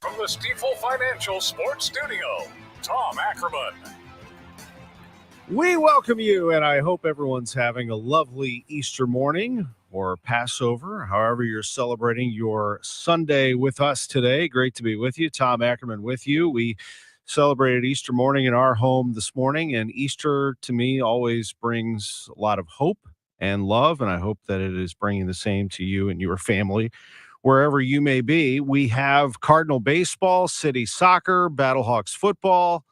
From the Stifel Financial Sports Studio, Tom Ackerman. We welcome you, and I hope everyone's having a lovely Easter morning or Passover, however you're celebrating your Sunday with us today. Great to be with you. Tom Ackerman with you. We celebrated Easter morning in our home this morning, and Easter to me always brings a lot of hope and love, and I hope that it is bringing the same to you and your family wherever you may be. We have Cardinal baseball, City soccer, Battlehawks football,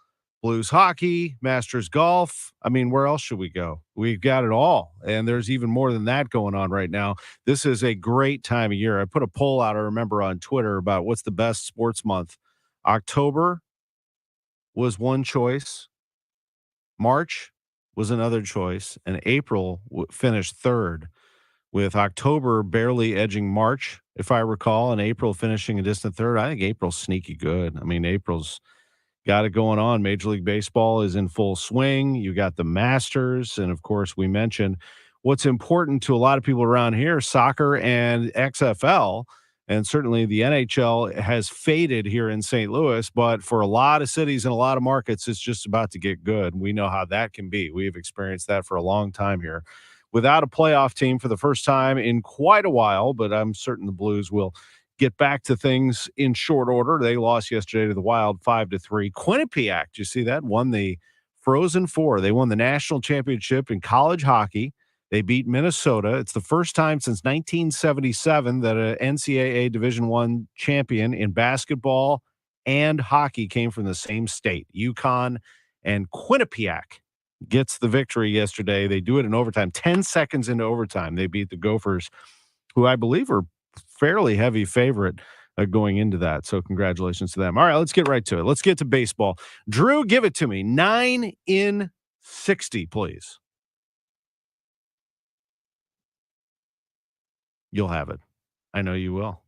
Blues hockey, Masters golf. I mean, where else should we go? We've got it all, and there's even more than that going on right now. This is a great time of year. I put a poll out, I remember, on Twitter about what's the best sports month. October was one choice. March was another choice, and April finished third, with October barely edging March, if I recall, and April finishing a distant third. I think April's sneaky good. I mean, April's got it going on. Major League Baseball is in full swing. You got the Masters, and of course, we mentioned what's important to a lot of people around here, soccer and XFL, and certainly the NHL has faded here in St. Louis, but for a lot of cities and a lot of markets, it's just about to get good. We know how that can be. We've experienced that for a long time here. Without a playoff team for the first time in quite a while, but I'm certain the Blues will get back to things in short order. They lost yesterday to the Wild 5-3. Quinnipiac, do you see that? Won the Frozen Four. They won the national championship in college hockey. They beat Minnesota. It's the first time since 1977 that a NCAA Division I champion in basketball and hockey came from the same state. UConn and Quinnipiac gets the victory yesterday. They do it in overtime. 10 seconds into overtime, they beat the Gophers, who I believe are fairly heavy favorite going into that. So congratulations to them. All right, let's get right to it. Let's get to baseball. Drew, give it to me. 9 in 60, please. You'll have it. I know you will.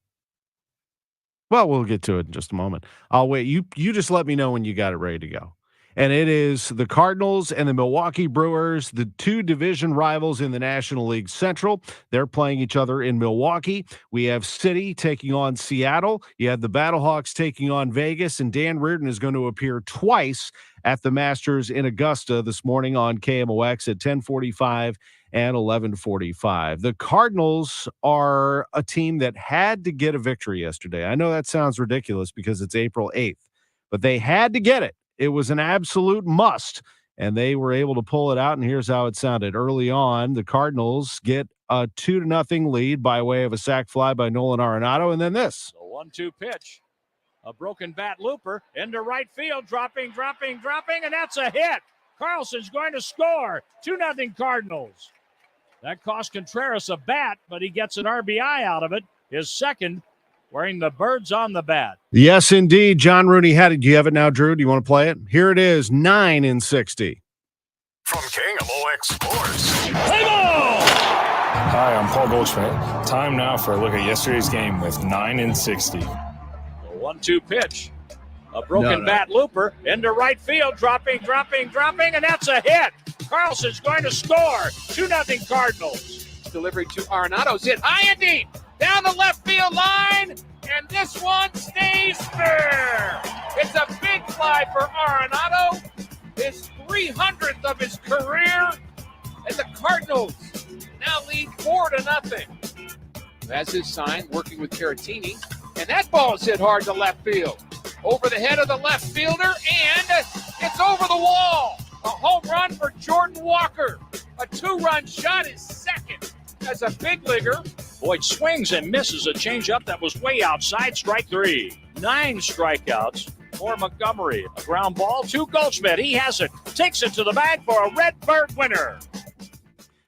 Well, we'll get to it in just a moment. I'll wait. You just let me know when you got it ready to go. And it is the Cardinals and the Milwaukee Brewers, the two division rivals in the National League Central. They're playing each other in Milwaukee. We have City taking on Seattle. You have the Battlehawks taking on Vegas, and Dan Reardon is going to appear twice at the Masters in Augusta this morning on KMOX at 10:45 and 11:45. The Cardinals are a team that had to get a victory yesterday. I know that sounds ridiculous because it's April 8th, but they had to get it. It was an absolute must, and they were able to pull it out, and here's how it sounded. Early on, the Cardinals get a 2-0 lead by way of a sac fly by Nolan Arenado, and then this. The 1-2 pitch. A broken bat looper into right field, dropping, and that's a hit. Carlson's going to score. 2-0 Cardinals. That cost Contreras a bat, but he gets an RBI out of it. His second, wearing the birds on the bat. Yes, indeed. John Rooney had it. Do you have it now, Drew? Do you want to play it? Here it is, 9 in 60. From KMOX Sports. Play ball! Hi, I'm Paul Goldschmidt. Time now for a look at yesterday's game with 9 in 60. The 1-2 pitch. A broken bat looper into right field, dropping, and that's a hit. Carlson's going to score. 2-0 Cardinals. Delivery to Arenado's hit high and deep. Down the left field line, and this one stays there. It's a big fly for Arenado, his 300th of his career, and the Cardinals now lead 4-0. As his sign, working with Caratini, and that ball is hit hard to left field. Over the head of the left fielder, and it's over the wall. A home run for Jordan Walker. A 2-run shot is second as a big leaguer. Boyd swings and misses a changeup that was way outside. Strike 3. 9 strikeouts for Montgomery. A ground ball to Goldschmidt. He has it. Takes it to the bag for a Redbird winner.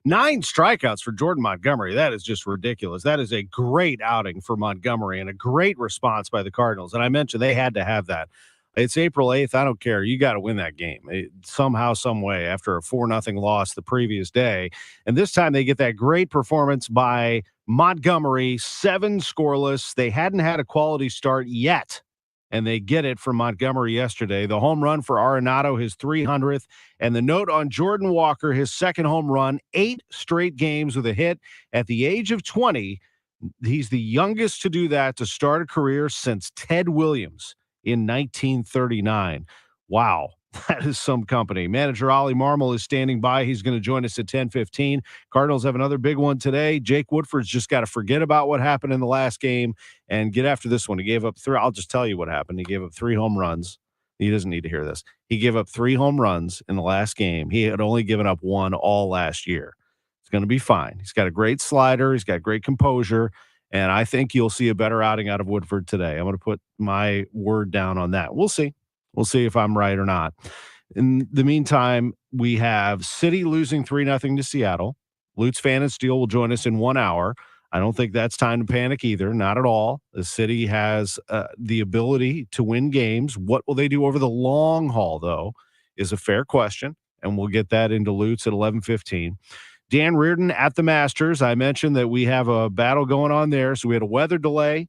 9 strikeouts for Jordan Montgomery. That is just ridiculous. That is a great outing for Montgomery and a great response by the Cardinals. And I mentioned they had to have that. It's April 8th. I don't care. You got to win that game somehow, some way after a 4-0 loss the previous day. And this time they get that great performance by Montgomery, 7 scoreless. They hadn't had a quality start yet, and they get it from Montgomery yesterday. The home run for Arenado, his 300th, and the note on Jordan Walker, his second home run, 8 straight games with a hit at the age of 20. He's the youngest to do that to start a career since Ted Williams in 1939. Wow, that is some company. Manager Ollie Marmol is standing by. He's going to join us at 10:15. Cardinals have another big one today. Jake Woodford's just got to forget about what happened in the last game and get after this one. He gave up 3. I'll just tell you what happened. He gave up 3 home runs. He doesn't need to hear this. He gave up 3 home runs in the last game. He had only given up 1 all last year. It's going to be fine. He's got a great slider. He's got great composure. And I think you'll see a better outing out of Woodford today. I'm going to put my word down on that. We'll see. We'll see if I'm right or not. In the meantime, we have City losing 3-0 to Seattle. Lutz Fan and Steel will join us in 1 hour. I don't think that's time to panic either. Not at all. The City has the ability to win games. What will they do over the long haul, though, is a fair question. And we'll get that into Lutz at 11:15. Dan Reardon at the Masters. I mentioned that we have a battle going on there. So we had a weather delay,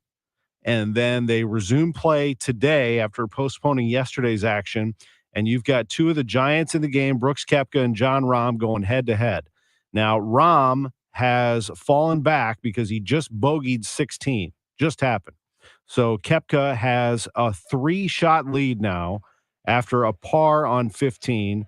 and then they resumed play today after postponing yesterday's action. And you've got 2 of the giants in the game, Brooks Koepka and John Rahm, going head-to-head. Now, Rahm has fallen back because he just bogeyed 16. Just happened. So Koepka has a 3-shot lead now after a par on 15.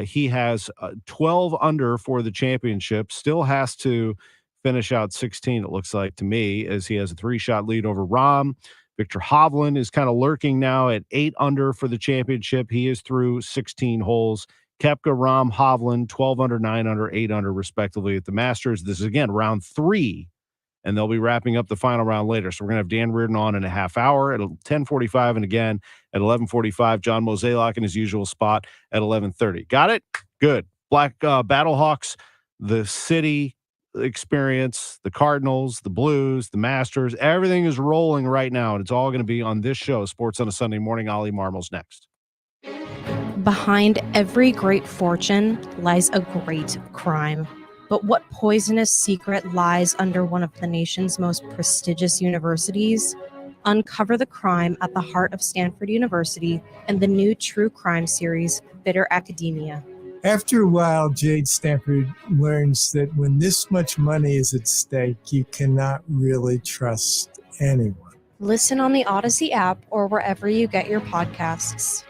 He has 12 under for the championship, still has to finish out 16, it looks like to me, as he has a 3-shot lead over Rahm. Victor Hovland is kind of lurking now at 8 under for the championship. He is through 16 holes. Koepka, Rahm, Hovland, 12 under, 9 under, 8 under, respectively at the Masters. This is, again, round 3, and they'll be wrapping up the final round later. So we're going to have Dan Reardon on in a half hour at 10:45, and again at 11:45, John Mozeliak in his usual spot at 11:30. Got it? Good. Black Battlehawks, the City experience, the Cardinals, the Blues, the Masters, everything is rolling right now, and it's all going to be on this show, Sports on a Sunday Morning. Ollie Marmol's next. Behind every great fortune lies a great crime. But what poisonous secret lies under one of the nation's most prestigious universities? Uncover the crime at the heart of Stanford University in the new true crime series, Bitter Academia. After a while, Jade Stanford learns that when this much money is at stake, you cannot really trust anyone. Listen on the Odyssey app or wherever you get your podcasts.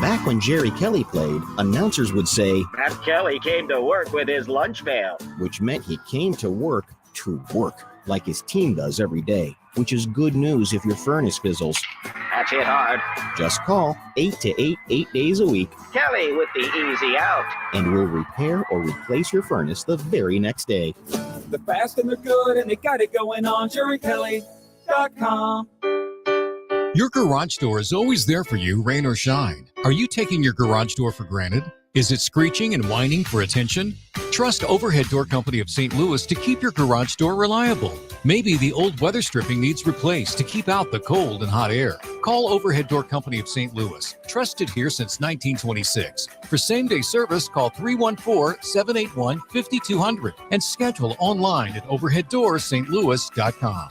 Back when Jerry Kelly played, announcers would say, Matt Kelly came to work with his lunch pail. which meant he came to work, like his team does every day, which is good news if your furnace fizzles. That's hit hard. Just call 888 8 days a week, Kelly with the easy out. and we'll repair or replace your furnace the very next day. They're fast and they're good and they got it going on. JerryKelly.com. Your garage door is always there for you, rain or shine. Are you taking your garage door for granted? Is it screeching and whining for attention? Trust Overhead Door Company of St. Louis to keep your garage door reliable. Maybe the old weather stripping needs replaced to keep out the cold and hot air. Call Overhead Door Company of St. Louis, trusted here since 1926. For same-day service, call 314-781-5200 and schedule online at overheaddoorsstlouis.com.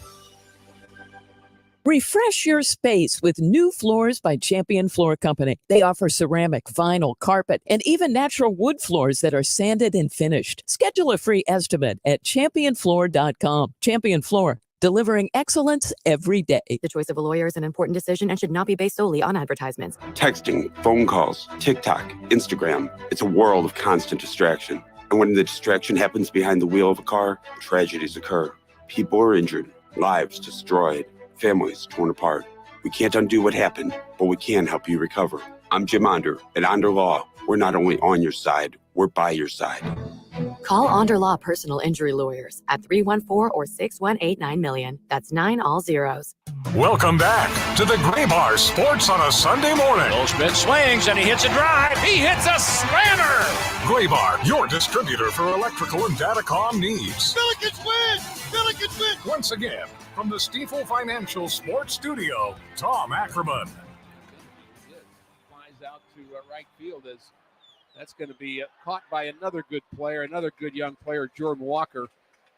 Refresh your space with new floors by Champion Floor Company. They offer ceramic, vinyl, carpet, and even natural wood floors that are sanded and finished. Schedule a free estimate at championfloor.com. Champion Floor, delivering excellence every day. The choice of a lawyer is an important decision and should not be based solely on advertisements. Texting, phone calls, TikTok, Instagram. It's a world of constant distraction. And when the distraction happens behind the wheel of a car, tragedies occur. People are injured, lives destroyed. Families torn apart. We can't undo what happened, but we can help you recover. I'm Jim Onder. At Onder Law, we're not only on your side, we're by your side. Call Onder Law Personal Injury Lawyers at 314 or 618 $9 That's 9 all zeros. Welcome back to the Gray Bar Sports on a Sunday morning. Goldschmidt swings and he hits a drive. He hits a slammer. Gray Bar, your distributor for electrical and datacom needs. Billikens win. Billikens win. Once again, from the Stifel Financial Sports Studio, Tom Ackerman. Flies out to right field as that's going to be caught by another good player, another good young player, Jordan Walker.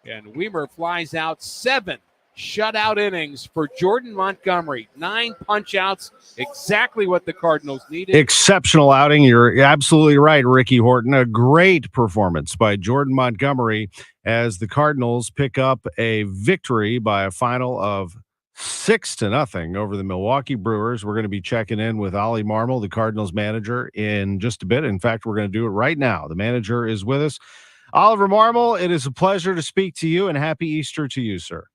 And Weimer flies out 7. shutout innings for Jordan Montgomery. 9 punch-outs, exactly what the Cardinals needed. Exceptional outing. You're absolutely right, Ricky Horton. A great performance by Jordan Montgomery as the Cardinals pick up a victory by a final of 6-0 over the Milwaukee Brewers. We're going to be checking in with Ollie Marmol, the Cardinals manager, in just a bit. In fact, we're going to do it right now. The manager is with us. Oliver Marmol, it is a pleasure to speak to you, and happy Easter to you, sir.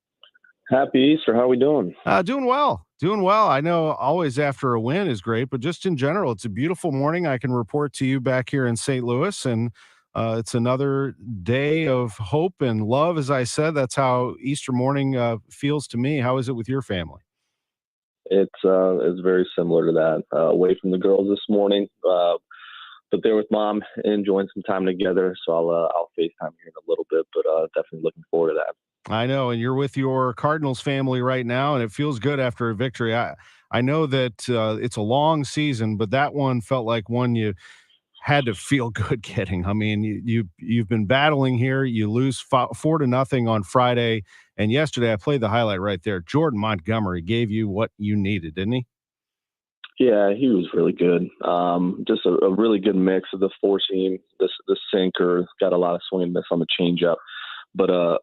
Happy Easter. How are we doing? Doing well. Doing well. I know always after a win is great, but just in general, it's a beautiful morning. I can report to you back here in St. Louis, and it's another day of hope and love. As I said, that's how Easter morning feels to me. How is it with your family? It's very similar to that. Away from the girls this morning, but they're with mom, enjoying some time together. So I'll FaceTime here in a little bit, but definitely looking forward to that. I know, and you're with your Cardinals family right now, and it feels good after a victory. I know that it's a long season, but that one felt like one you had to feel good getting. I mean, you've been battling here. You lose 4-0 on Friday, and yesterday I played the highlight right there. Jordan Montgomery gave you what you needed, didn't he? Yeah, he was really good. Just a really good mix of the four seam, the sinker, got a lot of swing and miss on the changeup, but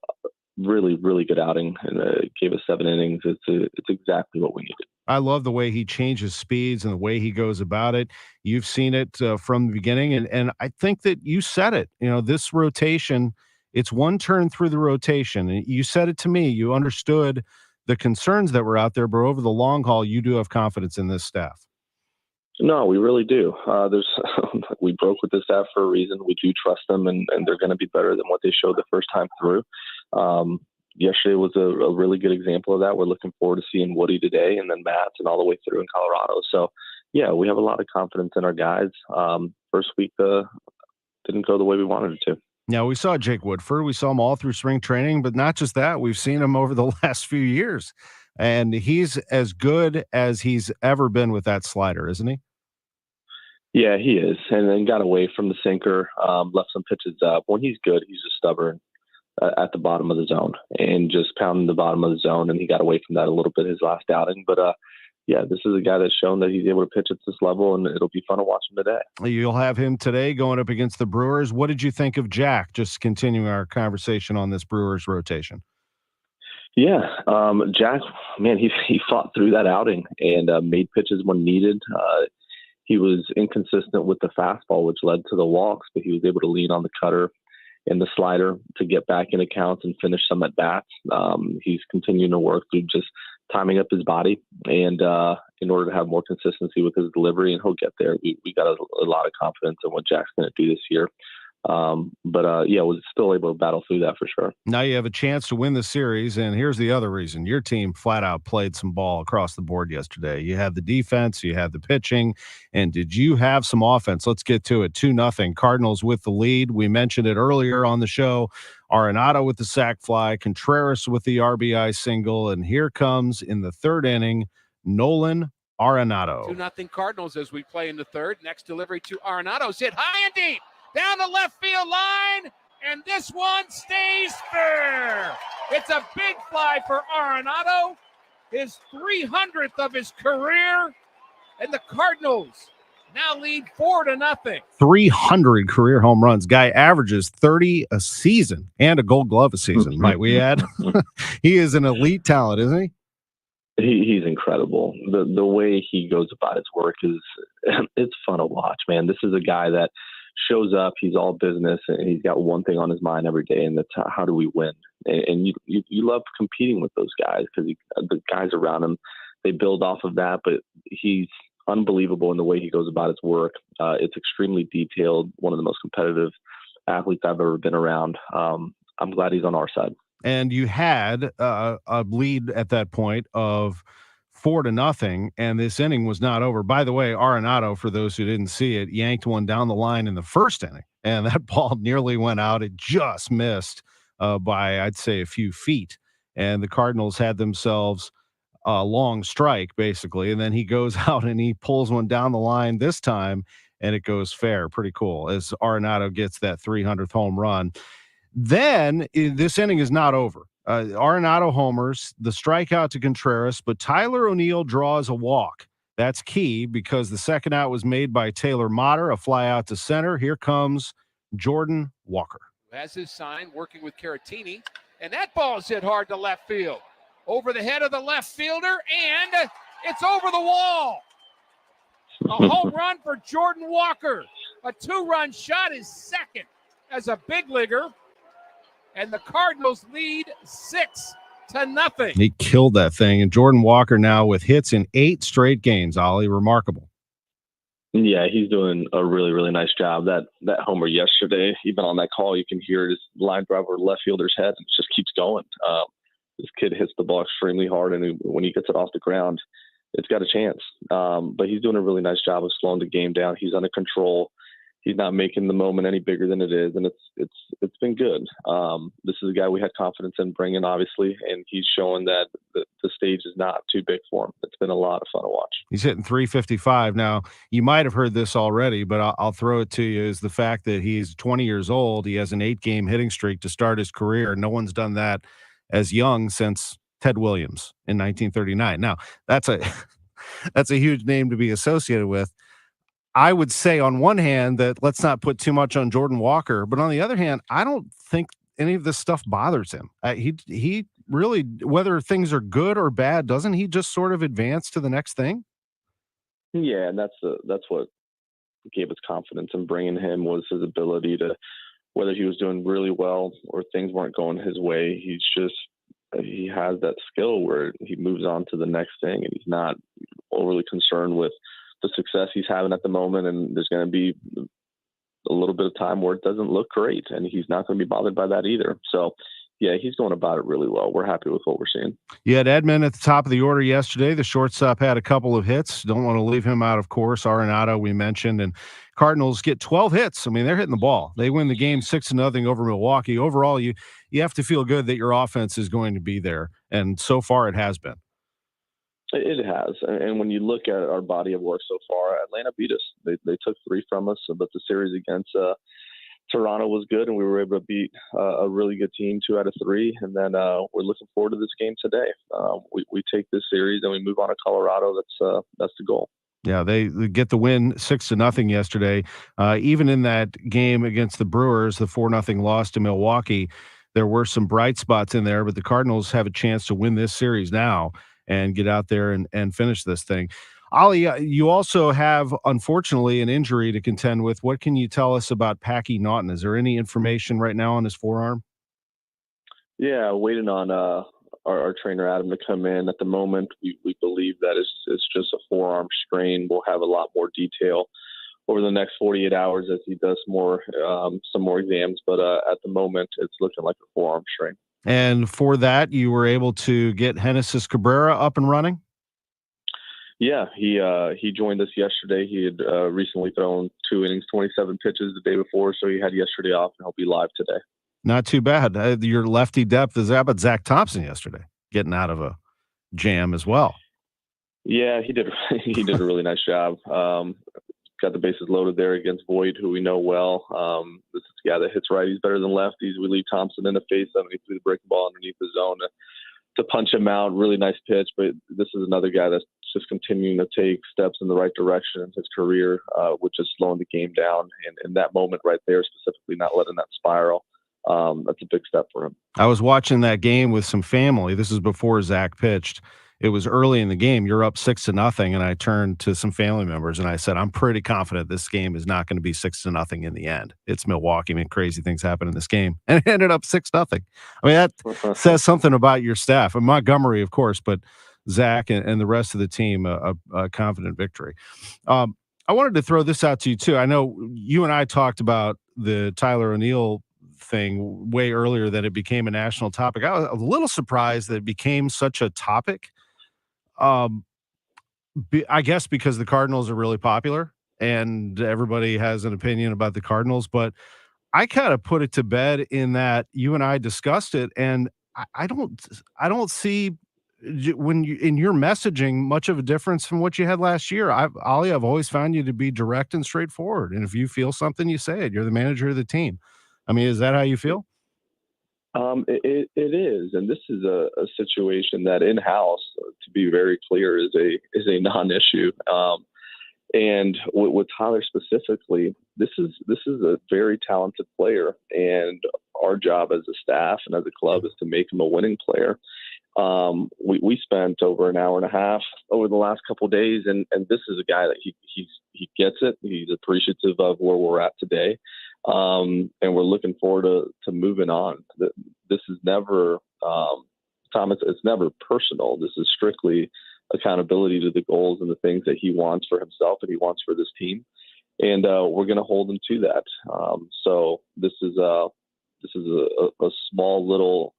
really, really good outing, and gave us 7 innings. It's exactly what we needed. I love the way he changes speeds and the way he goes about it. You've seen it from the beginning, and I think that you said it. You know, this rotation, it's one turn through the rotation. And you said it to me. You understood the concerns that were out there, but over the long haul, you do have confidence in this staff. No, we really do. We broke with this staff for a reason. We do trust them, and they're going to be better than what they showed the first time through. Yesterday was a really good example of that. We're looking forward to seeing Woody today, and then Matt, and all the way through in Colorado. So, yeah, we have a lot of confidence in our guys. First week didn't go the way we wanted it to. Now, we saw Jake Woodford. We saw him all through spring training, but not just that. We've seen him over the last few years, and he's as good as he's ever been with that slider, isn't he? Yeah, he is, and then got away from the sinker, left some pitches up. When he's good, he's just stubborn at the bottom of the zone and just pounding the bottom of the zone, and he got away from that a little bit his last outing. But, yeah, this is a guy that's shown that he's able to pitch at this level, and it'll be fun to watch him today. You'll have him today going up against the Brewers. What did you think of Jack, just continuing our conversation on this Brewers rotation? Yeah, Jack, man, he fought through that outing and made pitches when needed. He was inconsistent with the fastball, which led to the walks, but he was able to lean on the cutter and the slider to get back in accounts and finish some at bats. He's continuing to work through just timing up his body, and in order to have more consistency with his delivery, and he'll get there. We got a lot of confidence in what Jack's going to do this year. But yeah, was still able to battle through that for sure. Now you have a chance to win the series, and here's the other reason. Your team flat out played some ball across the board yesterday. You had the defense, you had the pitching, and did you have some offense? Let's get to it. 2-0 Cardinals with the lead. We mentioned it earlier on the show. Arenado with the sac fly, Contreras with the RBI single, and here comes in the third inning, Nolan Arenado. 2-0 Cardinals as we play in the third. Next delivery to Arenado's hit high and deep. Down the left field line, and this one stays fair. It's a big fly for Arenado, his 300th of his career, and the Cardinals now lead 4-0. 300 career home runs. Guy averages 30 a season and a Gold Glove a season, might we add. He is an elite talent, isn't he? He's incredible. The way he goes about his work it's fun to watch, man. This is a guy that shows up, he's all business, and he's got one thing on his mind every day, and that's how do we win? And you love competing with those guys because the guys around him, they build off of that, but he's unbelievable in the way he goes about his work. It's extremely detailed, one of the most competitive athletes I've ever been around. I'm glad he's on our side. And you had a lead at that point of 4-0, and this inning was not over. By the way, Arenado, for those who didn't see it, yanked one down the line in the first inning, and that ball nearly went out. It just missed by, I'd say, a few feet, and the Cardinals had themselves a long strike, basically, and then he goes out and he pulls one down the line this time, and it goes fair. Pretty cool, as Arenado gets that 300th home run. Then this inning is not over. Arenado homers, the strikeout to Contreras, but Tyler O'Neill draws a walk. That's key because the second out was made by Taylor Motter, a fly out to center. Here comes Jordan Walker. Has his sign, working with Caratini, and that ball's hit hard to left field. Over the head of the left fielder, and it's over the wall. A home run for Jordan Walker. A 2-run shot is second as a big leaguer, and the Cardinals lead 6-0. He killed that thing, and Jordan Walker now with hits in 8 straight games. Ollie, remarkable. Yeah, he's doing a really, really nice job. That homer yesterday, even on that call, you can hear his line drive over left fielder's head, and it just keeps going. This kid hits the ball extremely hard, and when he gets it off the ground, it's got a chance. But he's doing a really nice job of slowing the game down. He's under control. He's not making the moment any bigger than it is, and it's been good. This is a guy we had confidence in bringing, obviously, and he's showing that the stage is not too big for him. It's been a lot of fun to watch. He's hitting 355. Now, you might have heard this already, but I'll throw it to you, is the fact that he's 20 years old. He has an 8-game hitting streak to start his career. No one's done that as young since Ted Williams in 1939. Now, that's a huge name to be associated with. I would say on one hand that let's not put too much on Jordan Walker, but on the other hand, I don't think any of this stuff bothers him. He really, whether things are good or bad, doesn't he just sort of advance to the next thing? Yeah, and that's what gave us confidence in bringing him, was his ability to, whether he was doing really well or things weren't going his way, he has that skill where he moves on to the next thing, and he's not overly concerned with the success he's having at the moment. And there's going to be a little bit of time where it doesn't look great, and he's not going to be bothered by that either. So yeah, he's going about it really well. We're happy with what we're seeing. You had Edman at the top of the order yesterday. The shortstop had a couple of hits. Don't want to leave him out, of course. Arenado, we mentioned, and Cardinals get 12 hits. I mean, they're hitting the ball. They win the game 6-0 over Milwaukee. Overall, you have to feel good that your offense is going to be there, and so far it has been. It has. And when you look at our body of work so far, Atlanta beat us. They took 3 from us, but the series against Toronto was good, and we were able to beat a really good team 2 out of 3. And then we're looking forward to this game today. We take this series and we move on to Colorado. That's the goal. Yeah, they get the win 6-0 yesterday. Even in that game against the Brewers, the 4-0 loss to Milwaukee, there were some bright spots in there, but the Cardinals have a chance to win this series now and get out there and finish this thing. Ollie, you also have, unfortunately, an injury to contend with. What can you tell us about Packy Naughton? Is there any information right now on his forearm? Yeah, waiting on our trainer Adam to come in. At the moment, we believe that it's just a forearm strain. We'll have a lot more detail over the next 48 hours as he does some more exams. But at the moment, it's looking like a forearm strain. And for that, you were able to get Genesis Cabrera up and running? Yeah, he joined us yesterday. He had recently thrown 2 innings, 27 pitches the day before, so he had yesterday off, and he'll be live today. Not too bad. Your lefty depth is that, but Zach Thompson yesterday getting out of a jam as well. Yeah, he did a really nice job. Got the bases loaded there against Voit, who we know well. This is a guy that hits righties better than lefties. We leave Thompson in the face of him. He threw the breaking ball underneath the zone to punch him out. Really nice pitch, but this is another guy that's just continuing to take steps in the right direction in his career, with just slowing the game down. And in that moment right there, specifically not letting that spiral, that's a big step for him. I was watching that game with some family. This is before Zach pitched. It was early in the game. You're up 6-0, and I turned to some family members and I said, I'm pretty confident this game is not going to be 6-0 in the end. It's Milwaukee. I mean, crazy things happen in this game. And it ended up 6-0. I mean, that says something about your staff. And Montgomery, of course, but Zach and the rest of the team, a confident victory. I wanted to throw this out to you, too. I know you and I talked about the Tyler O'Neill thing way earlier that it became a national topic. I was a little surprised that it became such a topic. I guess because the Cardinals are really popular and everybody has an opinion about the Cardinals, but I kind of put it to bed in that you and I discussed it, and I don't see when you in your messaging much of a difference from what you had last year. Ollie, I've always found you to be direct and straightforward, and if you feel something, you say it. You're the manager of the team. I mean, is that how you feel? It is, and this is a situation that in-house, to be very clear, is a non-issue. And with Tyler specifically, this is a very talented player, and our job as a staff and as a club is to make him a winning player. We spent over an hour and a half over the last couple of days, and this is a guy that he gets it. He's appreciative of where we're at today, and we're looking forward to moving on. This is never, Tom. It's never personal. This is strictly accountability to the goals and the things that he wants for himself and he wants for this team, and we're going to hold him to that. So this is a small little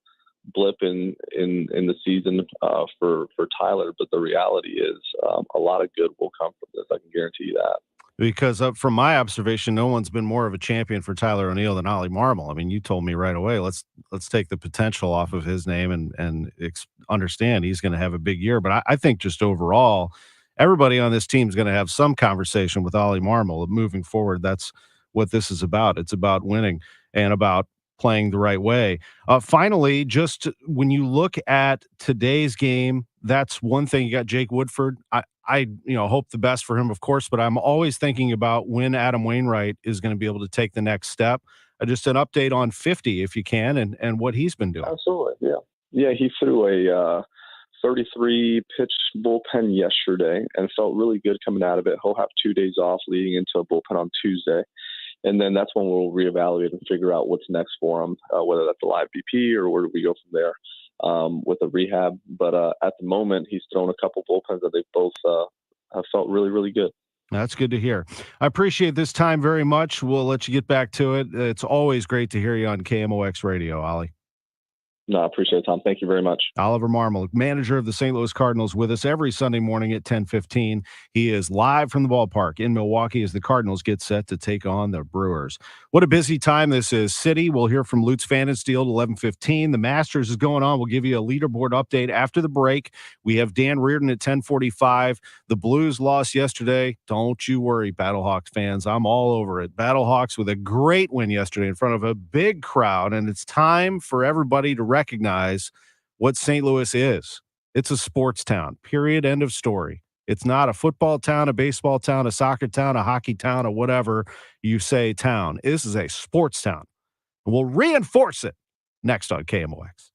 blip in the season for Tyler, but the reality is a lot of good will come from this. I can guarantee you that. Because from my observation, no one's been more of a champion for Tyler O'Neill than Ollie Marmol. I mean, you told me right away, let's take the potential off of his name and understand he's going to have a big year. But I think just overall, everybody on this team is going to have some conversation with Ollie Marmol moving forward. That's what this is about. It's about winning and about playing the right way. Finally, just when you look at today's game, that's one thing. You got Jake Woodford. I hope the best for him, of course, but I'm always thinking about when Adam Wainwright is going to be able to take the next step. Just an update on 50, if you can, and what he's been doing. Absolutely, yeah. He threw a 33 pitch bullpen yesterday and felt really good coming out of it. He'll have 2 days off leading into a bullpen on Tuesday. And then that's when we'll reevaluate and figure out what's next for him, whether that's a live BP or where do we go from there with a rehab. But at the moment, he's thrown a couple bullpens that they both have felt really, really good. That's good to hear. I appreciate this time very much. We'll let you get back to it. It's always great to hear you on KMOX Radio, Ollie. No, I appreciate it, Tom. Thank you very much. Oliver Marmol, manager of the St. Louis Cardinals, with us every Sunday morning at 10:15. He is live from the ballpark in Milwaukee as the Cardinals get set to take on the Brewers. What a busy time this is. City, we'll hear from Lutz Pfannenstiel at 11:15. The Masters is going on. We'll give you a leaderboard update after the break. We have Dan Reardon at 10:45. The Blues lost yesterday. Don't you worry, Battlehawks fans. I'm all over it. Battlehawks with a great win yesterday in front of a big crowd, and it's time for everybody to recognize what St. Louis is. It's a sports town, period, end of story. It's not a football town, a baseball town, a soccer town, a hockey town, or whatever you say town. This is a sports town. And we'll reinforce it next on KMOX.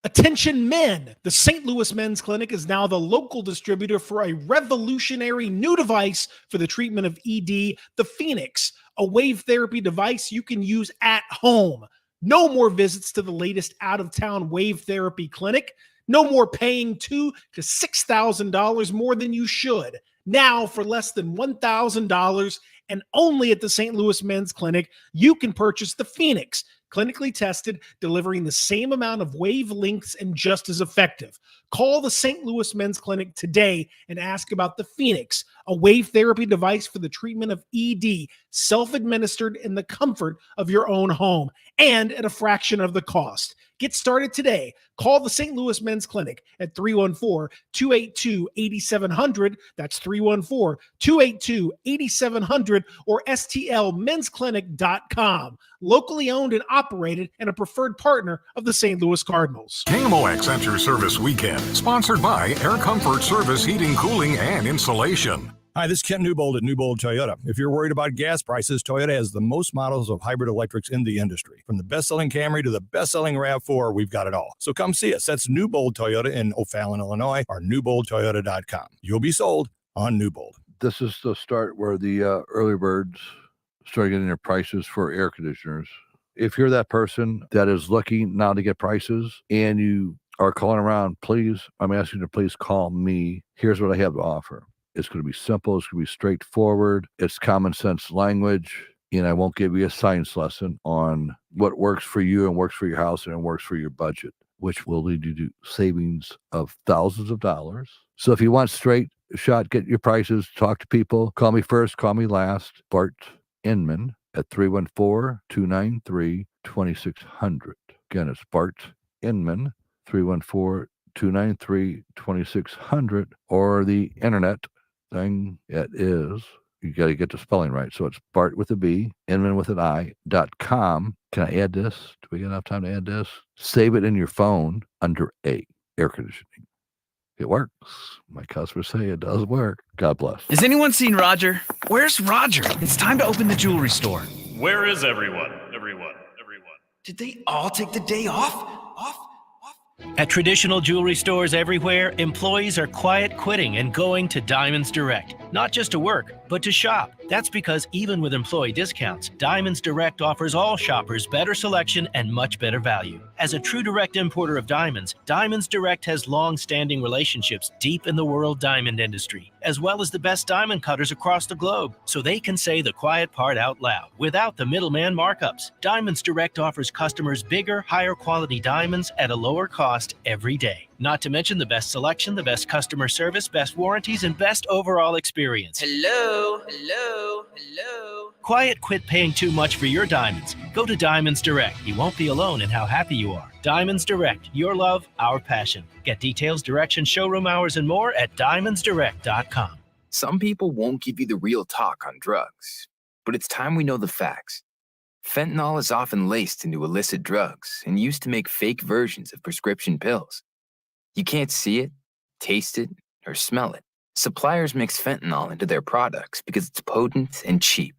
Attention men, the St. Louis Men's Clinic is now the local distributor for a revolutionary new device for the treatment of ED, the Phoenix, a wave therapy device you can use at home. No more visits to the latest out-of-town wave therapy clinic. No more paying $2,000 to $6,000 more than you should. Now, for less than $1,000 and only at the St. Louis Men's Clinic, you can purchase the Phoenix, clinically tested, delivering the same amount of wavelengths and just as effective. Call the St. Louis Men's Clinic today and ask about the Phoenix, a wave therapy device for the treatment of ED, self-administered in the comfort of your own home and at a fraction of the cost. Get started today. Call the St. Louis Men's Clinic at 314-282-8700. That's 314-282-8700 or stlmensclinic.com. Locally owned and operated and a preferred partner of the St. Louis Cardinals. KMOX Enter Service Weekend, sponsored by Air Comfort Service Heating, Cooling, and Insulation. Hi, this is Ken Newbold at Newbold Toyota. If you're worried about gas prices, Toyota has the most models of hybrid electrics in the industry. From the best-selling Camry to the best-selling RAV4, we've got it all. So come see us. That's Newbold Toyota in O'Fallon, Illinois, or newboldtoyota.com. You'll be sold on Newbold. This is the start where the early birds start getting their prices for air conditioners. If you're that person that is looking now to get prices and you are calling around, please, I'm asking you to please call me. Here's what I have to offer. It's going to be simple. It's going to be straightforward. It's common sense language. And I won't give you a science lesson on what works for you and works for your house and works for your budget, which will lead you to savings of thousands of dollars. So if you want straight shot, get your prices, talk to people, call me first, call me last. Bart Inman at 314-293-2600. Again, it's Bart Inman, 314-293-2600, or the internet thing. It is You got to get the spelling right. So it's Bart with a B, Inman with an I.com. Can I add this? Do we got enough time to add this? Save it in your phone under A, air conditioning. It works. My customers say it does work. God bless. Has anyone seen Roger? Where's Roger? It's time to open the jewelry store. Where is everyone? Did they all take the day off? At traditional jewelry stores everywhere, employees are quiet quitting and going to Diamonds Direct. Not just to work, but to shop. That's because even with employee discounts, Diamonds Direct offers all shoppers better selection and much better value. As a true direct importer of diamonds, Diamonds Direct has long-standing relationships deep in the world diamond industry, as well as the best diamond cutters across the globe, so they can say the quiet part out loud without the middleman markups. Diamonds Direct offers customers bigger, higher quality diamonds at a lower cost every day. Not to mention the best selection, the best customer service, best warranties, and best overall experience. Hello. Quiet quit paying too much for your diamonds. Go to Diamonds Direct. You won't be alone in how happy you are. Diamonds Direct. Your love, our passion. Get details, directions, showroom hours, and more at diamondsdirect.com. Some people won't give you the real talk on drugs, but it's time we know the facts. Fentanyl is often laced into illicit drugs and used to make fake versions of prescription pills. You can't see it, taste it, or smell it. Suppliers mix fentanyl into their products because it's potent and cheap,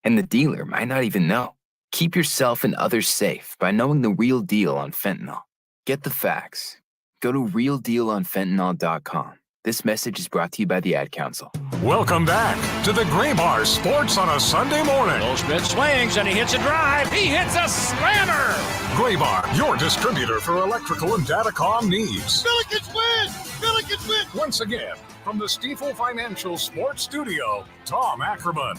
and the dealer might not even know. Keep yourself and others safe by knowing the real deal on fentanyl. Get the facts. Go to realdealonfentanyl.com. This message is brought to you by the Ad Council. Welcome back to the Gray Bar Sports on a Sunday morning. Goldschmidt swings and he hits a drive. He hits a slammer. Gray Bar, your distributor for electrical and datacom needs. Billikens win. Billikens win. Once again, from the Stifel Financial Sports Studio, Tom Ackerman.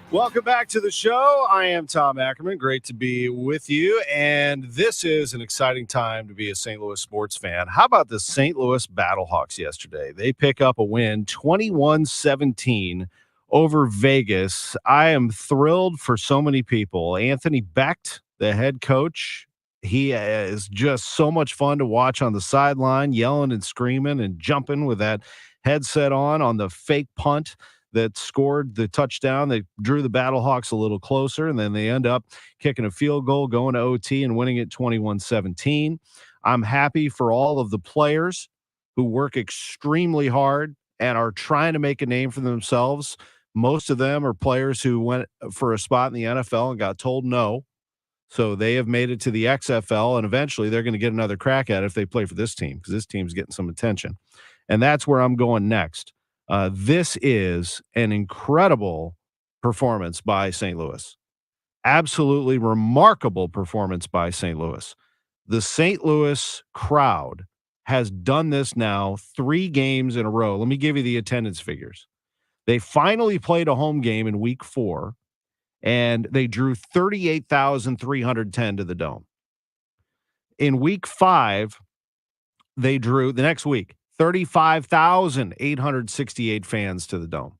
Welcome back to the show. I am Tom Ackerman. Great to be with you. And this is an exciting time to be a St. Louis sports fan. How about the St. Louis Battlehawks yesterday? They pick up a win 21-17 over Vegas. I am thrilled for so many people. Anthony Becht, the head coach, he is just so much fun to watch on the sideline, yelling and screaming and jumping with that headset on the fake punt that scored the touchdown. They drew the Battlehawks a little closer, and then they end up kicking a field goal, going to OT, and winning it 21-17. I'm happy for all of the players who work extremely hard and are trying to make a name for themselves. Most of them are players who went for a spot in the NFL and got told no. So they have made it to the XFL, and eventually they're going to get another crack at it if they play for this team, because this team's getting some attention. And that's where I'm going next. This is an incredible performance by St. Louis. Absolutely remarkable performance by St. Louis. The St. Louis crowd has done this now 3 games in a row. Let me give you the attendance figures. They finally played a home game in week 4, and they drew 38,310 to the Dome. In week 5, they drew, the next week, 35,868 fans to the Dome.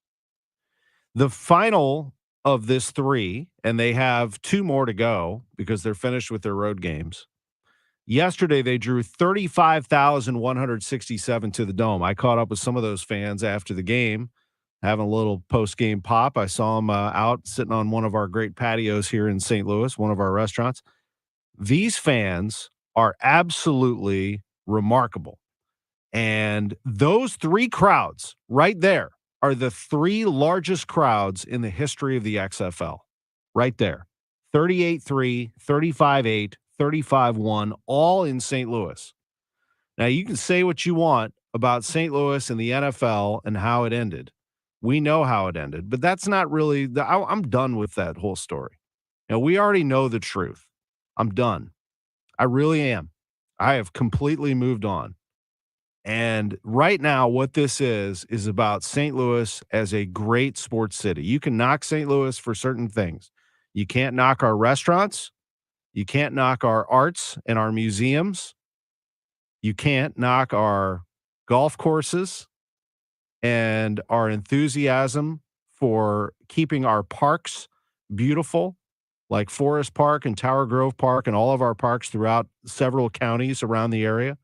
The final of this 3, and they have 2 more to go because they're finished with their road games. Yesterday, they drew 35,167 to the Dome. I caught up with some of those fans after the game, having a little post-game pop. I saw them out sitting on one of our great patios here in St. Louis, one of our restaurants. These fans are absolutely remarkable. And those 3 crowds right there are the 3 largest crowds in the history of the XFL. Right there. 38-3, 35-8, 35-1, all in St. Louis. Now, you can say what you want about St. Louis and the NFL and how it ended. We know how it ended, but that's not really – I'm done with that whole story. Now, we already know the truth. I'm done. I really am. I have completely moved on. And right now, what this is about St. Louis as a great sports city. You can knock St. Louis for certain things. You can't knock our restaurants. You can't knock our arts and our museums. You can't knock our golf courses and our enthusiasm for keeping our parks beautiful, like Forest Park and Tower Grove Park and all of our parks throughout several counties around the area.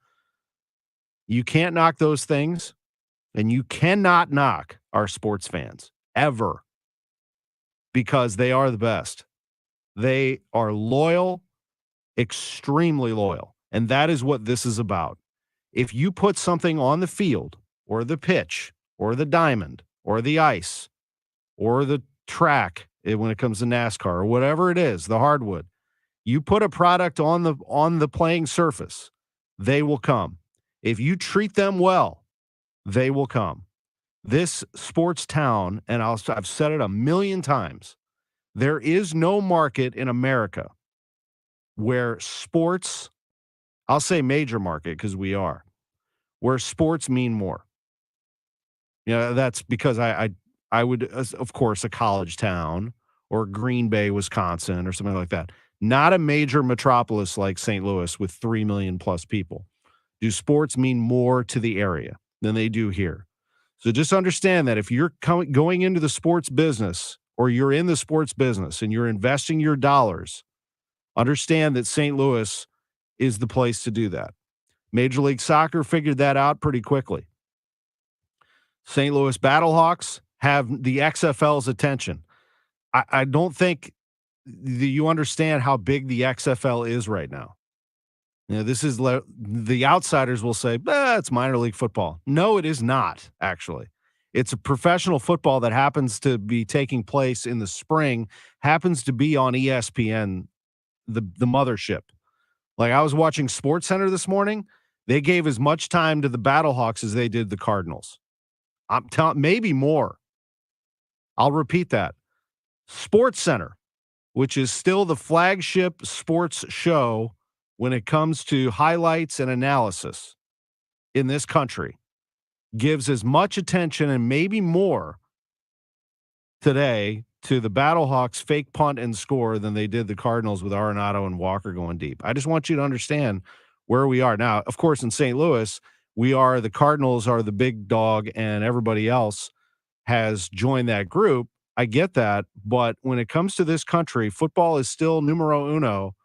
You can't knock those things, and you cannot knock our sports fans, ever. because they are the best. They are loyal, extremely loyal. And that is what this is about. If you put something on the field or the pitch or the diamond or the ice or the track when it comes to NASCAR or whatever it is, the hardwood, you put a product on the playing surface, they will come. If you treat them well, they will come. This sports town, and I've said it a million times, there is no market in America where sports, I'll say major market because we are, where sports mean more. That's because I would, of course, a college town or Green Bay, Wisconsin or something like that. Not a major metropolis like St. Louis with 3 million plus people. Do sports mean more to the area than they do here? So just understand that if you're going into the sports business or you're in the sports business and you're investing your dollars, understand that St. Louis is the place to do that. Major League Soccer figured that out pretty quickly. St. Louis Battlehawks have the XFL's attention. I don't think you understand how big the XFL is right now. This is the outsiders will say, it's minor league football. No, it is not, actually. It's a professional football that happens to be taking place in the spring, happens to be on ESPN, the mothership. Like I was watching SportsCenter this morning. They gave as much time to the Battlehawks as they did the Cardinals. I'm telling, maybe more. I'll repeat that. SportsCenter, which is still the flagship sports show when it comes to highlights and analysis in this country, gives as much attention and maybe more today to the Battlehawks fake punt and score than they did the Cardinals with Arenado and Walker going deep. I just want you to understand where we are. Now, of course, in St. Louis, the Cardinals are the big dog and everybody else has joined that group. I get that. But when it comes to this country, football is still numero uno.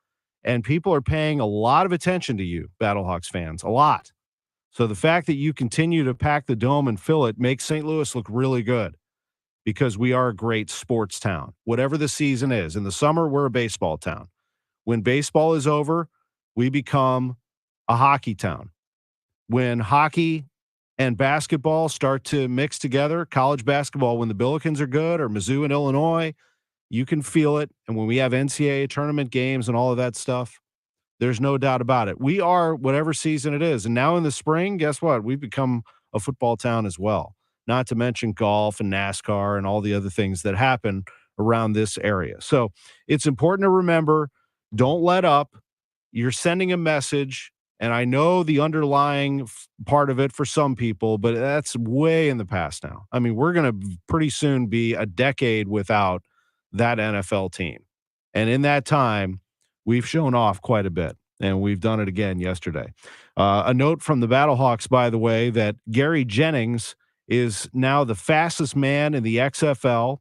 And people are paying a lot of attention to you, Battlehawks fans, a lot. So the fact that you continue to pack the dome and fill it makes St. Louis look really good because we are a great sports town, whatever the season is. In the summer, we're a baseball town. When baseball is over, we become a hockey town. When hockey and basketball start to mix together, college basketball, when the Billikens are good or Mizzou and Illinois, you can feel it. And when we have NCAA tournament games and all of that stuff, there's no doubt about it. We are whatever season it is. And now in the spring, guess what? We've become a football town as well, not to mention golf and NASCAR and all the other things that happen around this area. So it's important to remember, don't let up. You're sending a message. And I know the underlying part of it for some people, but that's way in the past now. I mean, we're going to pretty soon be a decade without that NFL team. And in that time, we've shown off quite a bit, and we've done it again yesterday. A note from the Battlehawks, by the way, that Gary Jennings is now the fastest man in the XFL.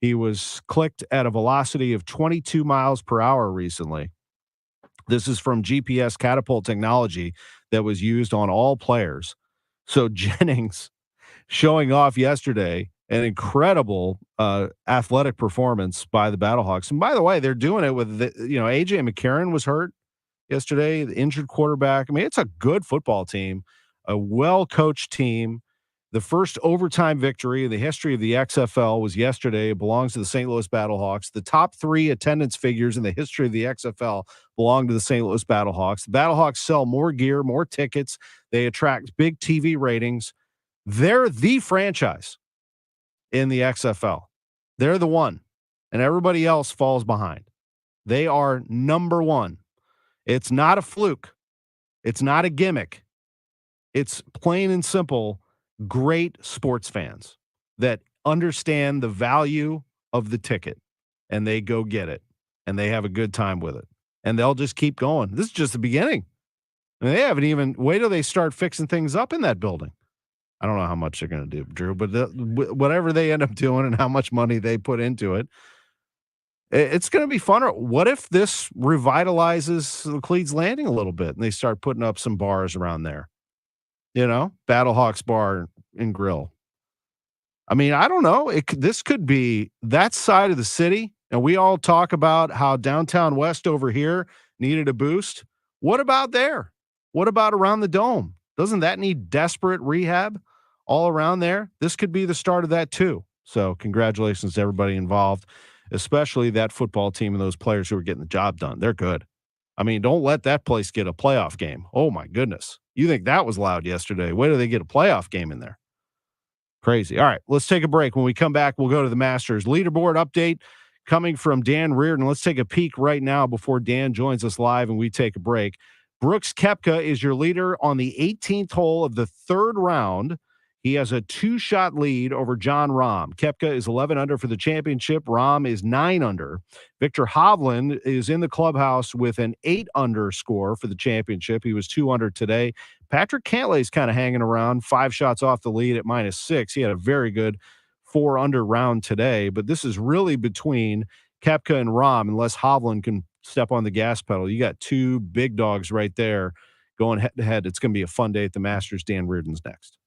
He was clicked at a velocity of 22 miles per hour recently. This is from GPS catapult technology that was used on all players. So Jennings showing off yesterday, an incredible athletic performance by the Battlehawks. And by the way, they're doing it with, AJ McCarron was hurt yesterday, the injured quarterback. I mean, it's a good football team, a well-coached team. The first overtime victory in the history of the XFL was yesterday. It belongs to the St. Louis Battlehawks. The top 3 attendance figures in the history of the XFL belong to the St. Louis Battlehawks. The Battlehawks sell more gear, more tickets. They attract big TV ratings. They're the franchise in the XFL. They're the one, and everybody else falls behind. They are number one. It's not a fluke. It's not a gimmick. It's plain and simple great sports fans that understand the value of the ticket, and they go get it, and they have a good time with it, and they'll just keep going. This is just the beginning. And they haven't even wait till they start fixing things up in that building. I don't know how much they're going to do, Drew, but whatever they end up doing and how much money they put into it, it's going to be fun. What if this revitalizes Cleats Landing a little bit and they start putting up some bars around there? Battlehawks Bar and Grill. I mean, I don't know. This could be that side of the city, and we all talk about how downtown West over here needed a boost. What about there? What about around the Dome? Doesn't that need desperate rehab all around there? This could be the start of that too. So congratulations to everybody involved, especially that football team and those players who are getting the job done. They're good. I mean, don't let that place get a playoff game. Oh, my goodness. You think that was loud yesterday. Wait till they get a playoff game in there. Crazy. All right, let's take a break. When we come back, we'll go to the Masters leaderboard update coming from Dan Reardon. Let's take a peek right now before Dan joins us live and we take a break. Brooks Koepka is your leader on the 18th hole of the third round. He has a 2-shot lead over John Rahm. Koepka is 11 under for the championship. Rahm is 9 under. Victor Hovland is in the clubhouse with an 8 under score for the championship. He was 2 under today. Patrick Cantlay's kind of hanging around, 5 shots off the lead at -6. He had a very good 4 under round today, but this is really between Koepka and Rahm unless Hovland can step on the gas pedal. You got 2 big dogs right there going head-to-head. It's going to be a fun day at the Masters. Dan Reardon's next.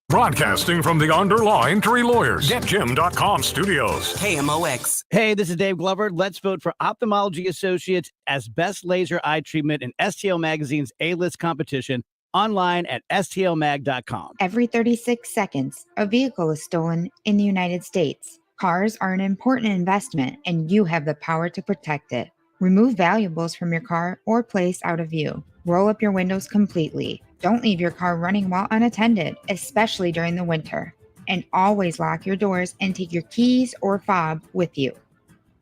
Broadcasting from the Underlaw Injury Lawyers, GetJim.com studios. KMOX. Hey, this is Dave Glover. Let's vote for Ophthalmology Associates as best laser eye treatment in STL Magazine's A-list competition online at stlmag.com. Every 36 seconds, a vehicle is stolen in the United States. Cars are an important investment, and you have the power to protect it. Remove valuables from your car or place out of view. Roll up your windows completely. Don't leave your car running while unattended, especially during the winter. And always lock your doors and take your keys or fob with you.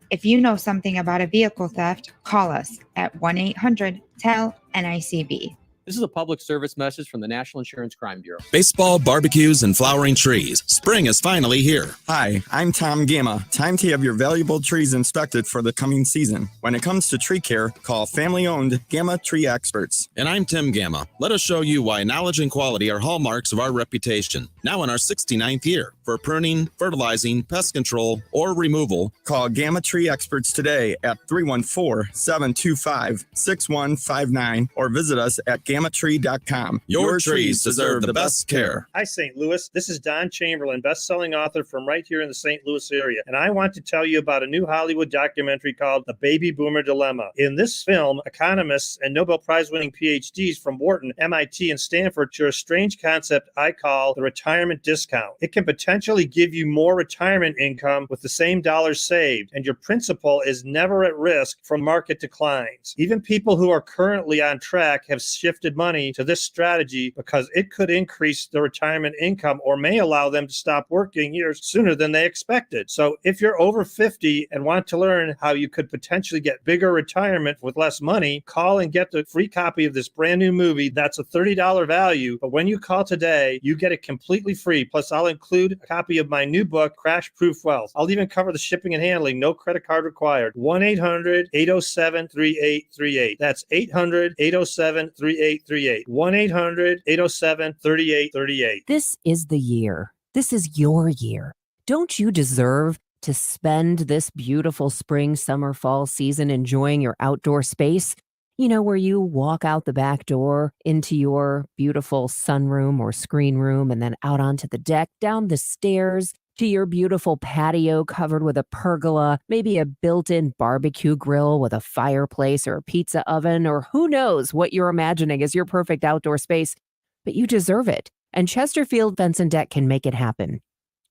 If you know something about a vehicle theft, call us at 1-800-TEL-NICB. This is a public service message from the National Insurance Crime Bureau. Baseball, barbecues, and flowering trees. Spring is finally here. Hi, I'm Tom Gamma. Time to have your valuable trees inspected for the coming season. When it comes to tree care, call family-owned Gamma Tree Experts. And I'm Tim Gamma. Let us show you why knowledge and quality are hallmarks of our reputation. Now in our 69th year. For pruning, fertilizing, pest control, or removal, call Gamma Tree Experts today at 314-725-6159 or visit us at gammatree.com. Your trees deserve the best care. Hi, St. Louis. This is Don Chamberlain, best-selling author from right here in the St. Louis area. And I want to tell you about a new Hollywood documentary called The Baby Boomer Dilemma. In this film, economists and Nobel Prize-winning PhDs from Wharton, MIT, and Stanford share a strange concept I call the retirement discount. It can potentially give you more retirement income with the same dollars saved, and your principal is never at risk from market declines. Even people who are currently on track have shifted money to this strategy because it could increase their retirement income or may allow them to stop working years sooner than they expected. So if you're over 50 and want to learn how you could potentially get bigger retirement with less money, call and get the free copy of this brand new movie. That's a $30 value, but when you call today, you get it completely free. Plus, I'll include a copy of my new book, Crash Proof Wealth. I'll even cover the shipping and handling, no credit card required. 1-800-807-3838. That's 800-807-3838. 1-800-807-3838. This is the year. This is your year. Don't you deserve to spend this beautiful spring, summer, fall season enjoying your outdoor space? You know, where you walk out the back door into your beautiful sunroom or screen room and then out onto the deck, down the stairs to your beautiful patio covered with a pergola, maybe a built-in barbecue grill with a fireplace or a pizza oven, or who knows what you're imagining as your perfect outdoor space. But you deserve it. And Chesterfield Fence and Deck can make it happen.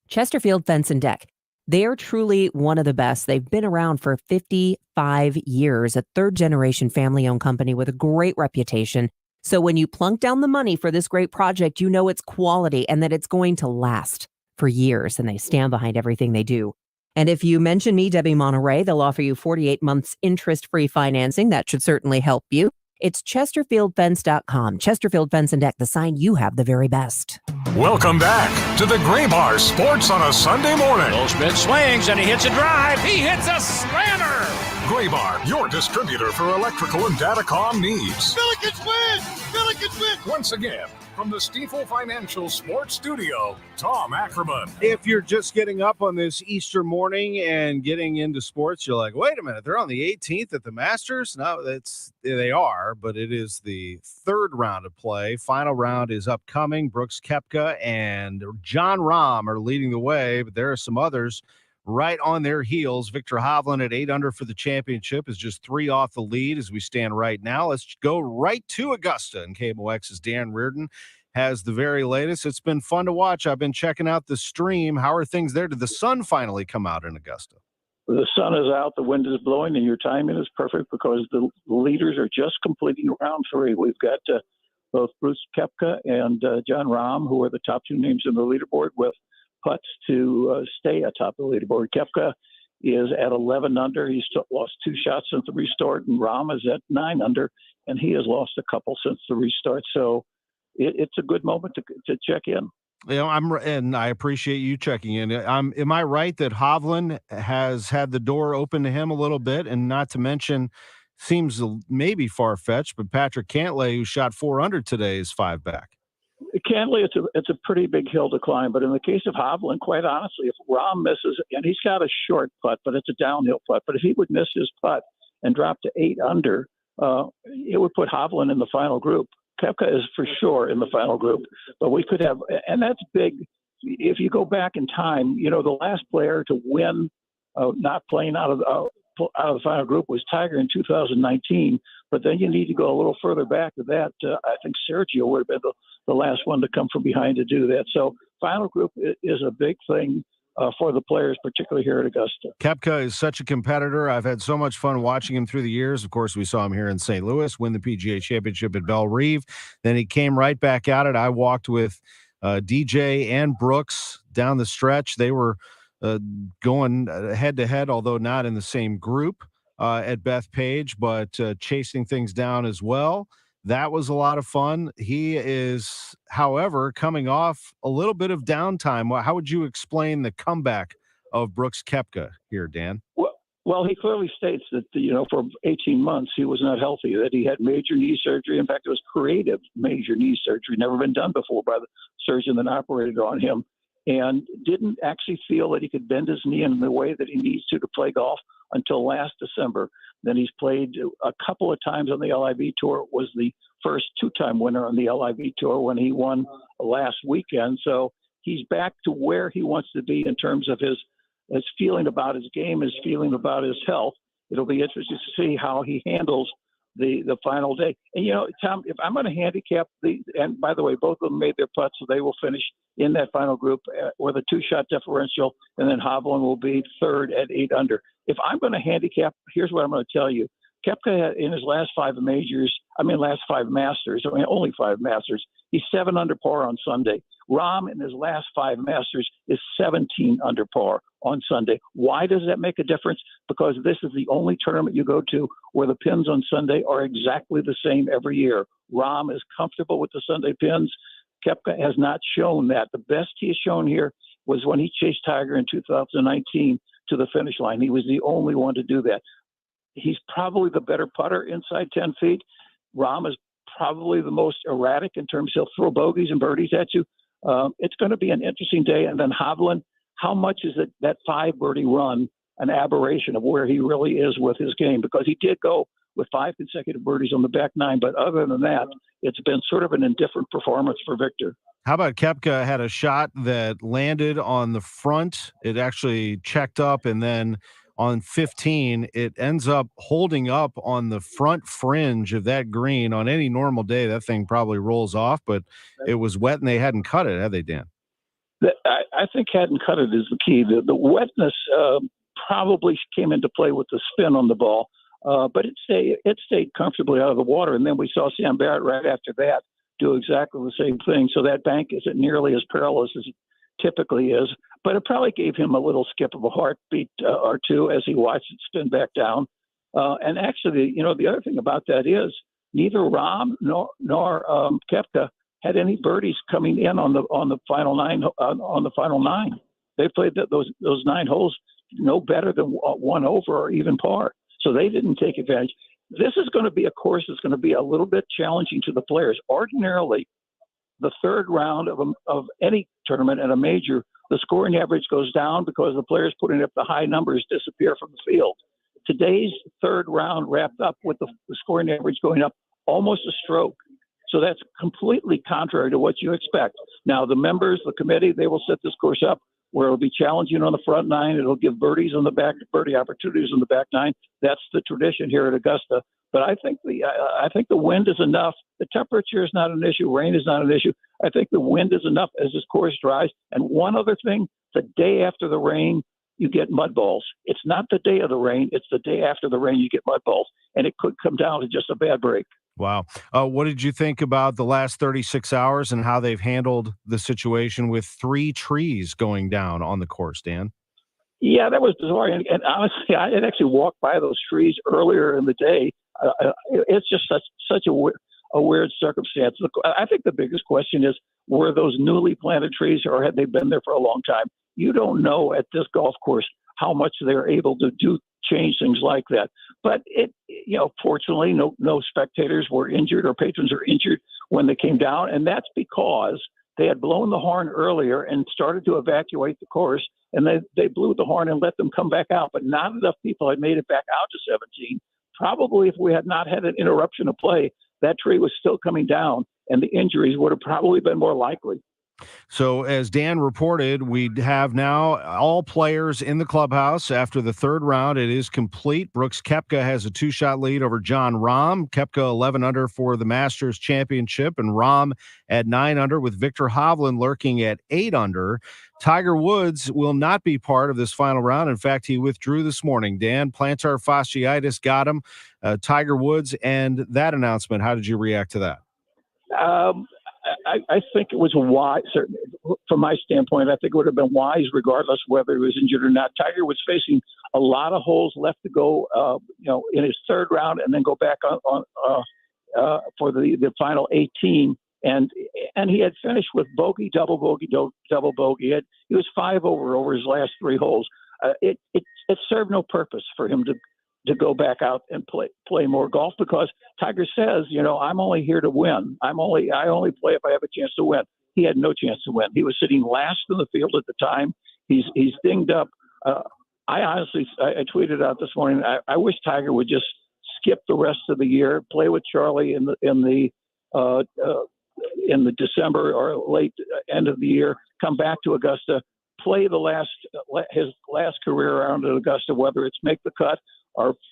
Chesterfield Fence and Deck. They're truly one of the best. They've been around for 55 years, a third-generation family-owned company with a great reputation. So when you plunk down the money for this great project, you know it's quality and that it's going to last for years, and they stand behind everything they do. And if you mention me, Debbie Monterey, they'll offer you 48 months interest-free financing. That should certainly help you. It's ChesterfieldFence.com. Chesterfield Fence and Deck, the sign you have the very best. Welcome back to the Gray Bar Sports on a Sunday morning. Goldschmidt swings and he hits a drive. He hits a slammer. Gray Bar, your distributor for electrical and datacom needs. Billikens win! Billikens win! Once again, from the Stifel Financial Sports Studio, Tom Ackerman. If you're just getting up on this Easter morning and getting into sports, you're like, wait a minute, they're on the 18th at the Masters? No, they are, but it is the third round of play. Final round is upcoming. Brooks Koepka and Jon Rahm are leading the way, but there are some others right on their heels. Victor Hovland at 8 under for the championship is just 3 off the lead as we stand right now. Let's go right to Augusta, and KMOX's Dan Reardon has the very latest. It's been fun to watch. I've been checking out the stream. How are things there? Did the sun finally come out in Augusta? The sun is out, the wind is blowing, and your timing is perfect because the leaders are just completing round 3. We've got both Brooks Koepka and Jon Rahm, who are the top 2 names in the leaderboard, with putts to stay atop the leaderboard. Koepka is at 11 under. He's lost 2 shots since the restart, and Rahm is at 9 under, and he has lost a couple since the restart. So it's a good moment to check in. And I appreciate you checking in. Am I right that Hovland has had the door open to him a little bit, and not to mention, seems maybe far-fetched, but Patrick Cantlay, who shot 4 under today, is 5 back. Cantlay, it's a pretty big hill to climb, but in the case of Hovland, quite honestly, if Rahm misses, and he's got a short putt, but it's a downhill putt, but if he would miss his putt and drop to 8 under, it would put Hovland in the final group. Koepka is for sure in the final group, but we could have, and that's big. If you go back in time, the last player to win, not playing out of the final group was Tiger in 2019. But then you need to go a little further back to that. I think Sergio would have been the last one to come from behind to do that. So final group is a big thing for the players, particularly here at Augusta. Koepka is such a competitor. I've had so much fun watching him through the years. Of course, we saw him here in St. Louis win the PGA Championship at Belle Reve. Then he came right back at it. I walked with DJ and Brooks down the stretch. They were going head-to-head, although not in the same group at Bethpage, but chasing things down as well. That was a lot of fun. He is, however, coming off a little bit of downtime. How would you explain the comeback of Brooks Koepka here, Dan? Well, he clearly states that, for 18 months he was not healthy, that he had major knee surgery. In fact, it was creative major knee surgery, never been done before by the surgeon that operated on him, and didn't actually feel that he could bend his knee in the way that he needs to play golf until last December. Then he's played a couple of times on the LIV Tour, was the first 2-time winner on the LIV Tour when he won last weekend. So he's back to where he wants to be in terms of his feeling about his game, his feeling about his health. It'll be interesting to see how he handles the final day. And, Tom, if I'm going to handicap and by the way, both of them made their putts, so they will finish in that final group with a 2-shot differential, and then Hovland will be third at 8 under. If I'm going to handicap, here's what I'm going to tell you. Koepka in his last 5 Masters, only 5 Masters, he's 7 under par on Sunday. Rahm in his last 5 Masters is 17 under par on Sunday. Why does that make a difference? Because this is the only tournament you go to where the pins on Sunday are exactly the same every year. Rahm is comfortable with the Sunday pins. Koepka has not shown that. The best he has shown here was when he chased Tiger in 2019 to the finish line. He was the only one to do that. He's probably the better putter inside 10 feet. Rahm is probably the most erratic in terms he'll throw bogeys and birdies at you. It's going to be an interesting day. And then Hovland, how much is that 5 birdie run an aberration of where he really is with his game? Because he did go with 5 consecutive birdies on the back 9. But other than that, it's been sort of an indifferent performance for Victor. How about Koepka had a shot that landed on the front? It actually checked up, and then on 15, it ends up holding up on the front fringe of that green. On any normal day, that thing probably rolls off, but it was wet and they hadn't cut it, had they, Dan? I think hadn't cut it is the key. The wetness probably came into play with the spin on the ball, but it stayed comfortably out of the water. And then we saw Sam Barrett right after that do exactly the same thing. So that bank isn't nearly as perilous as it typically is, but it probably gave him a little skip of a heartbeat or two as he watched it spin back down. And actually, the other thing about that is neither Rahm nor Koepka had any birdies coming in on the final 9. On the final 9, they played those 9 holes no better than 1 over or even par. So they didn't take advantage. This is going to be a course that's going to be a little bit challenging to the players. Ordinarily, the third round of any tournament at a major, the scoring average goes down because the players putting up the high numbers disappear from the field. Today's third round wrapped up with the scoring average going up almost a stroke. So that's completely contrary to what you expect. Now, the members, the committee, they will set this course up where it'll be challenging on the front nine. It'll give birdies on the back, birdie opportunities on the back nine. That's the tradition here at Augusta. But I think the wind is enough. The temperature is not an issue. Rain is not an issue. I think the wind is enough as this course dries. And one other thing, the day after the rain, you get mud balls. It's not the day of the rain. It's the day after the rain you get mud balls. And it could come down to just a bad break. Wow. What did you think about the last 36 hours and how they've handled the situation with 3 trees going down on the course, Dan? Yeah, that was bizarre. And honestly, I had actually walked by those trees earlier in the day. It's just such a weird circumstance. Look, I think the biggest question is, were those newly planted trees or had they been there for a long time? You don't know at this golf course how much they're able to change things like that. But fortunately, no spectators were injured or patrons are injured when they came down. And that's because they had blown the horn earlier and started to evacuate the course. And they blew the horn and let them come back out. But not enough people had made it back out to 17. Probably if we had not had an interruption of play, that tree was still coming down and the injuries would have probably been more likely. So as Dan reported, we have now all players in the clubhouse after the third round. It is complete. Brooks Koepka has a 2-shot lead over John Rahm. Koepka 11 under for the Masters Championship, and Rahm at 9 under with Victor Hovland lurking at 8 under. Tiger Woods will not be part of this final round. In fact, he withdrew this morning. Dan, plantar fasciitis got him. Tiger Woods and that announcement, how did you react to that? I think it was wise. From my standpoint, I think it would have been wise regardless whether he was injured or not. Tiger was facing a lot of holes left to go, in his third round, and then go back on for the final 18. And he had finished with bogey, double bogey, double bogey. He was 5 over his last 3 holes. It served no purpose for him to go back out and play more golf, because Tiger says, I'm only here to win. I only play if I have a chance to win. He had no chance to win. He was sitting last in the field at the time. He's dinged up. I tweeted out this morning, I wish Tiger would just skip the rest of the year, play with Charlie in the December or late end of the year, come back to Augusta, play his last career round at Augusta, whether it's make the cut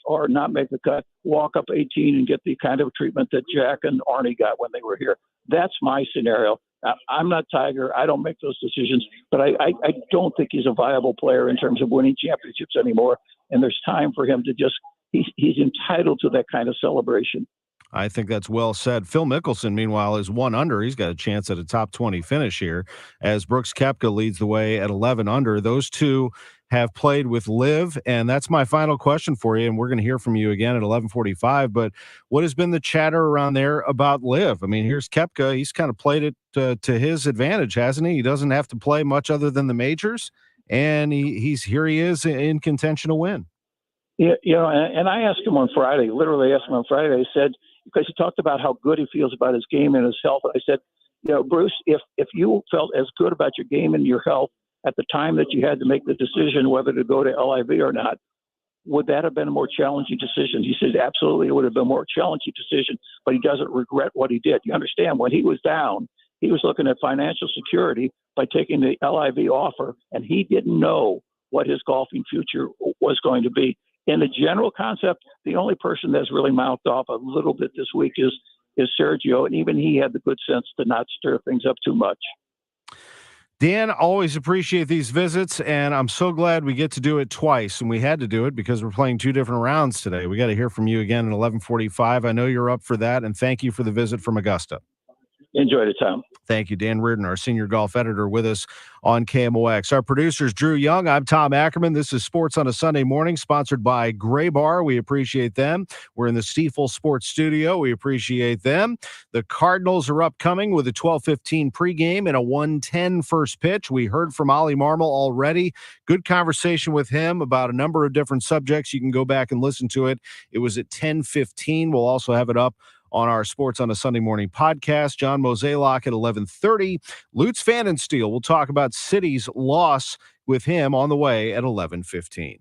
or not make the cut, walk up 18 and get the kind of treatment that Jack and Arnie got when they were here. That's my scenario. I'm not Tiger. I don't make those decisions, but I don't think he's a viable player in terms of winning championships anymore. And there's time for him to he's entitled to that kind of celebration. I think that's well said. Phil Mickelson, meanwhile, is 1 under. He's got a chance at a top 20 finish here as Brooks Koepka leads the way at 11 under. Those two have played with Liv, and that's my final question for you, and we're going to hear from you again at 11:45. But what has been the chatter around there about Liv? I mean, here's Koepka. He's kind of played it to his advantage, hasn't he? He doesn't have to play much other than the majors, and he is in contention to win. Yeah, and I asked him on Friday, literally asked him on Friday, I said, because he talked about how good he feels about his game and his health. I said, Bruce, if you felt as good about your game and your health at the time that you had to make the decision whether to go to LIV or not, would that have been a more challenging decision? He said, absolutely, it would have been a more challenging decision, but he doesn't regret what he did. You understand, when he was down, he was looking at financial security by taking the LIV offer, and he didn't know what his golfing future was going to be. In the general concept, the only person that's really mouthed off a little bit this week is Sergio, and even he had the good sense to not stir things up too much. Dan, always appreciate these visits, and I'm so glad we get to do it twice, and we had to do it because we're playing 2 different rounds today. We got to hear from you again at 11:45. I know you're up for that, and thank you for the visit from Augusta. Enjoyed it, Tom. Thank you, Dan Reardon, our senior golf editor, with us on KMOX. Our producers, Drew Young. I'm Tom Ackerman. This is Sports on a Sunday Morning, sponsored by Gray Bar. We appreciate them. We're in the Stiefel Sports Studio. We appreciate them. The Cardinals are upcoming with a 12:15 pregame and a 1:10 first pitch. We heard from Ollie Marmol already. Good conversation with him about a number of different subjects. You can go back and listen to it. It was at 10:15. We'll also have it up on our Sports on a Sunday Morning podcast. John Mozeliak at 11:30. Lutz Pfannenstiel will talk about City's loss with him on the way at 11:15.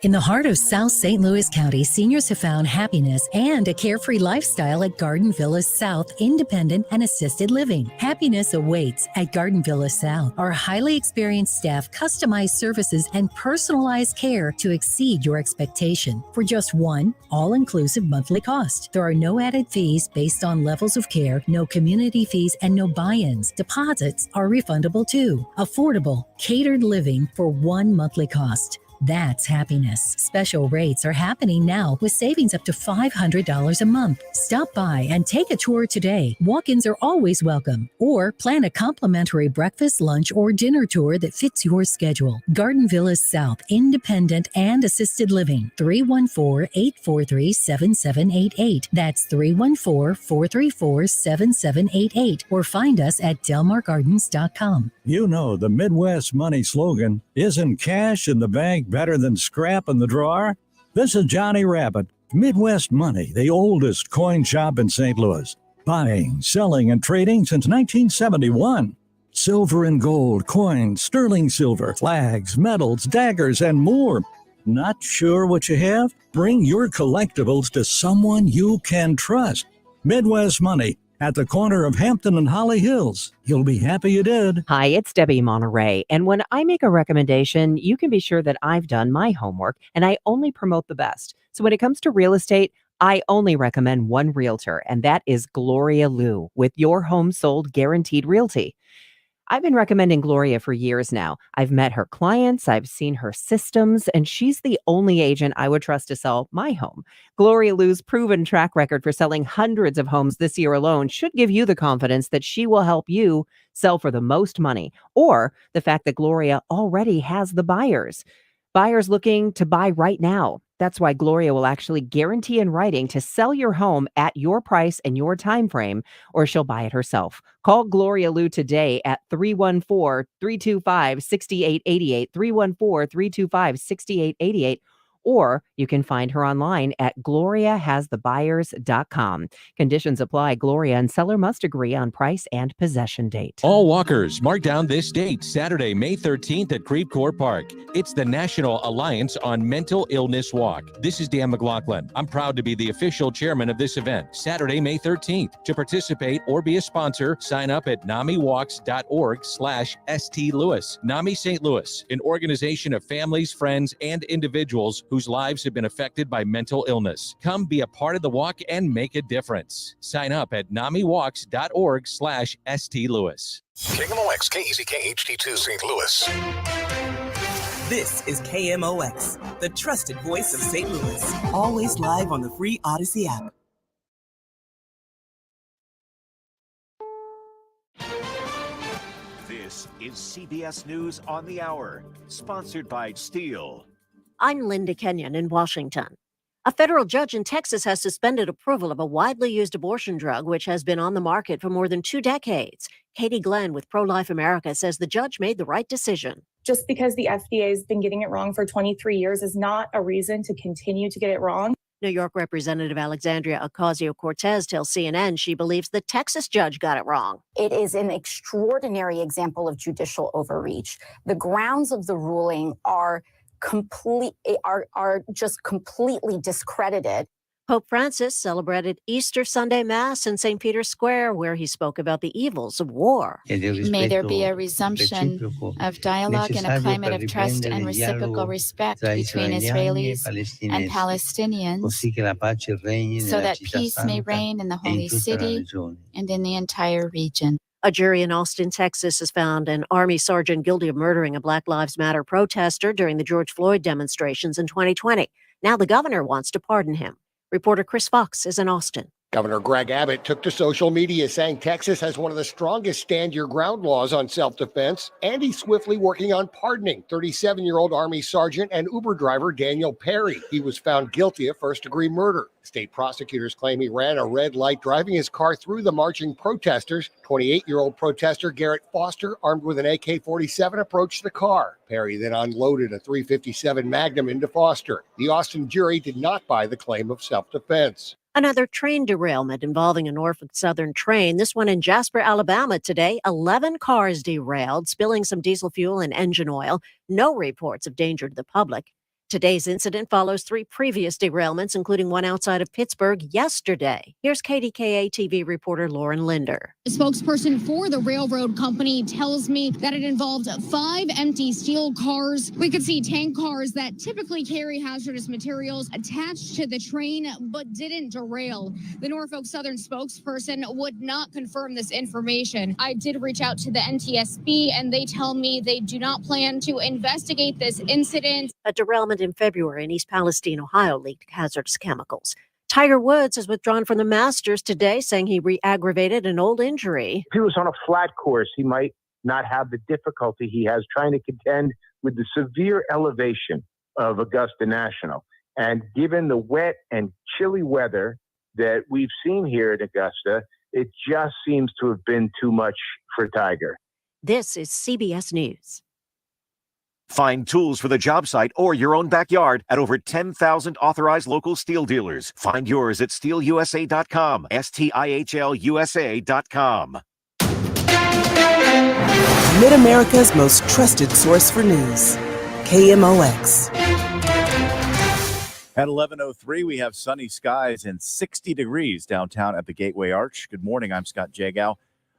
In the heart of South St. Louis County, seniors have found happiness and a carefree lifestyle at Garden Villas South Independent and Assisted Living. Happiness awaits at Garden Villas South. Our highly experienced staff customize services and personalized care to exceed your expectation for just one all-inclusive monthly cost. There are no added fees based on levels of care, no community fees, and no buy-ins. Deposits are refundable too. Affordable, catered living for one monthly cost. That's happiness. Special rates are happening now with savings up to $500 a month. Stop by and take a tour today. Walk-ins are always welcome. Or plan a complimentary breakfast, lunch, or dinner tour that fits your schedule. Garden Villas South, Independent and Assisted Living. 314-843-7788. That's 314-434-7788. Or find us at delmargardens.com. You know the Midwest Money slogan, isn't cash in the bank better than scrap in the drawer? This is Johnny Rabbit. Midwest Money, the oldest coin shop in St. Louis. Buying, selling, and trading since 1971. Silver and gold, coins, sterling silver, flags, medals, daggers, and more. Not sure what you have? Bring your collectibles to someone you can trust. Midwest Money, at the corner of Hampton and Holly Hills. You'll be happy you did. Hi, it's Debbie Monterey. And when I make a recommendation, you can be sure that I've done my homework and I only promote the best. So when it comes to real estate, I only recommend one realtor, and that is Gloria Liu with Your Home Sold Guaranteed Realty. I've been recommending Gloria for years now. I've met her clients, I've seen her systems, and she's the only agent I would trust to sell my home. Gloria Liu's proven track record for selling hundreds of homes this year alone should give you the confidence that she will help you sell for the most money, or the fact that Gloria already has the buyers. Buyers looking to buy right now. That's why Gloria will actually guarantee in writing to sell your home at your price and your time frame, or she'll buy it herself. Call Gloria Liu today at 314-325-6888, 314-325-6888, or you can find her online at gloriahasthebuyers.com. Conditions apply. Gloria and seller must agree on price and possession date. All walkers, mark down this date, Saturday, May 13th at Creve Coeur Park. It's the National Alliance on Mental Illness Walk. This is Dan McLaughlin. I'm proud to be the official chairman of this event, Saturday, May 13th. To participate or be a sponsor, sign up at namiwalks.org/ST NAMI St. Louis, an organization of families, friends, and individuals whose lives have been affected by mental illness. Come be a part of the walk and make a difference. Sign up at namiwalks.org/ST Louis. KMOX, KEZK, HD2 St. Louis. This is KMOX, the trusted voice of St. Louis. Always live on the free Odyssey app. This is CBS News on the Hour, sponsored by Steel. I'm Linda Kenyon in Washington. A federal judge in Texas has suspended approval of a widely used abortion drug which has been on the market for more than 2 decades. Katie Glenn with Pro-Life America says the judge made the right decision. Just because the FDA has been getting it wrong for 23 years is not a reason to continue to get it wrong. New York Representative Alexandria Ocasio-Cortez tells CNN she believes the Texas judge got it wrong. It is an extraordinary example of judicial overreach. The grounds of the ruling are just completely discredited. Pope Francis celebrated Easter Sunday Mass in St. Peter's Square, where he spoke about the evils of war. May there be a resumption of dialogue and a climate of trust and reciprocal respect between Israelis and Palestinians, so that peace may reign in the Holy City and in the entire region. A jury in Austin, Texas, has found an Army sergeant guilty of murdering a Black Lives Matter protester during the George Floyd demonstrations in 2020. Now the governor wants to pardon him. Reporter Chris Fox is in Austin. Governor Greg Abbott took to social media saying Texas has one of the strongest stand-your-ground laws on self-defense, and he's swiftly working on pardoning 37-year-old Army Sergeant and Uber driver Daniel Perry. He was found guilty of first-degree murder. State prosecutors claim he ran a red light driving his car through the marching protesters. 28-year-old protester Garrett Foster, armed with an AK-47, approached the car. Perry then unloaded a .357 Magnum into Foster. The Austin jury did not buy the claim of self-defense. Another train derailment involving a Norfolk Southern train, this one in Jasper, Alabama today. 11 cars derailed, spilling some diesel fuel and engine oil. No reports of danger to the public. Today's incident follows 3 previous derailments, including one outside of Pittsburgh yesterday. Here's KDKA TV reporter Lauren Linder. A spokesperson for the railroad company tells me that it involved 5 empty steel cars. We could see tank cars that typically carry hazardous materials attached to the train, but didn't derail. The Norfolk Southern spokesperson would not confirm this information. I did reach out to the NTSB, and they tell me they do not plan to investigate this incident. A derailment in February in East Palestine, Ohio, leaked hazardous chemicals. Tiger Woods has withdrawn from the Masters today, saying he re-aggravated an old injury. If he was on a flat course, he might not have the difficulty he has trying to contend with the severe elevation of Augusta National. And given the wet and chilly weather that we've seen here at Augusta, it just seems to have been too much for Tiger. This is CBS News. Find tools for the job site or your own backyard at over 10,000 authorized local steel dealers. Find yours at steelusa.com, STIHLUSA.com. Mid-America's most trusted source for news. KMOX. At 11:03, we have sunny skies and 60 degrees downtown at the Gateway Arch. Good morning. I'm Scott Jagow.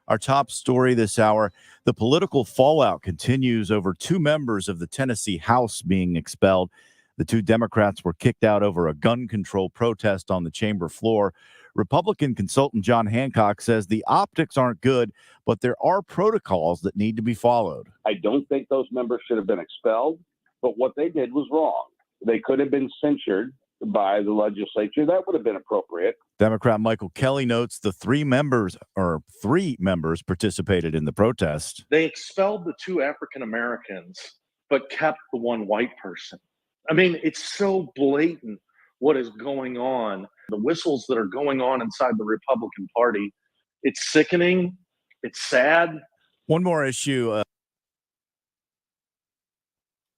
Our top story this hour, the political fallout continues over 2 members of the Tennessee House being expelled. The 2 Democrats were kicked out over a gun control protest on the chamber floor. Republican consultant John Hancock says the optics aren't good, but there are protocols that need to be followed. I don't think those members should have been expelled, but what they did was wrong. They could have been censured by the legislature. That would have been appropriate. Democrat Michael Kelly notes the 3 members participated in the protest. They expelled the 2 African Americans, but kept the 1 white person. I mean, it's so blatant what is going on. The whistles that are going on inside the Republican Party, it's sickening. It's sad. One more issue.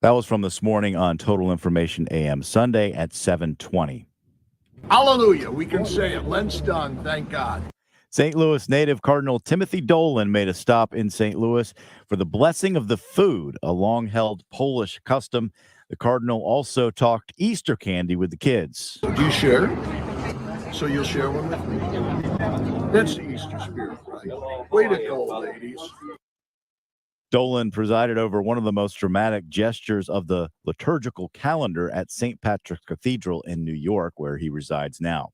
That was from this morning on Total Information AM, Sunday at 7:20. Hallelujah. We can say it. Lent's done. Thank God. St. Louis native Cardinal Timothy Dolan made a stop in St. Louis for the blessing of the food, a long-held Polish custom. The Cardinal also talked Easter candy with the kids. Do you share? So you'll share one with me? That's the Easter spirit, right? Way to go, ladies. Dolan presided over one of the most dramatic gestures of the liturgical calendar at St. Patrick's Cathedral in New York, where he resides now.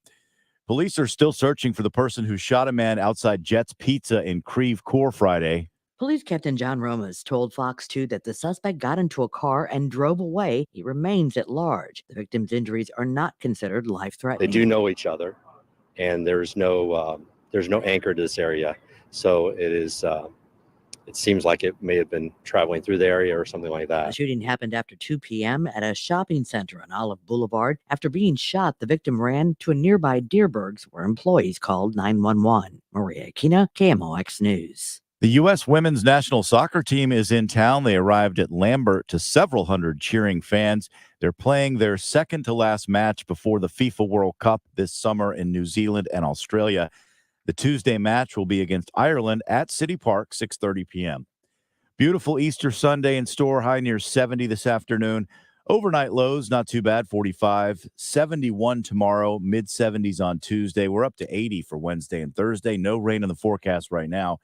Police are still searching for the person who shot a man outside Jet's Pizza in Creve Coeur Friday. Police Captain John Romas told Fox 2 that the suspect got into a car and drove away. He remains at large. The victim's injuries are not considered life-threatening. They do know each other, and there's no anchor to this area, so it is. It seems like it may have been traveling through the area or something like that. The shooting happened after 2 p.m. at a shopping center on Olive Boulevard. After being shot, the victim ran to a nearby Deerbergs where employees called 911. Maria Aquina, KMOX News. The U.S. women's national soccer team is in town. They arrived at Lambert to several hundred cheering fans. They're playing their second-to-last match before the FIFA World Cup this summer in New Zealand and Australia. The Tuesday match will be against Ireland at City Park, 6:30 p.m. Beautiful Easter Sunday in store, high near 70 this afternoon. Overnight lows, not too bad, 45, 71 tomorrow, mid-70s on Tuesday. We're up to 80 for Wednesday and Thursday. No rain in the forecast right now.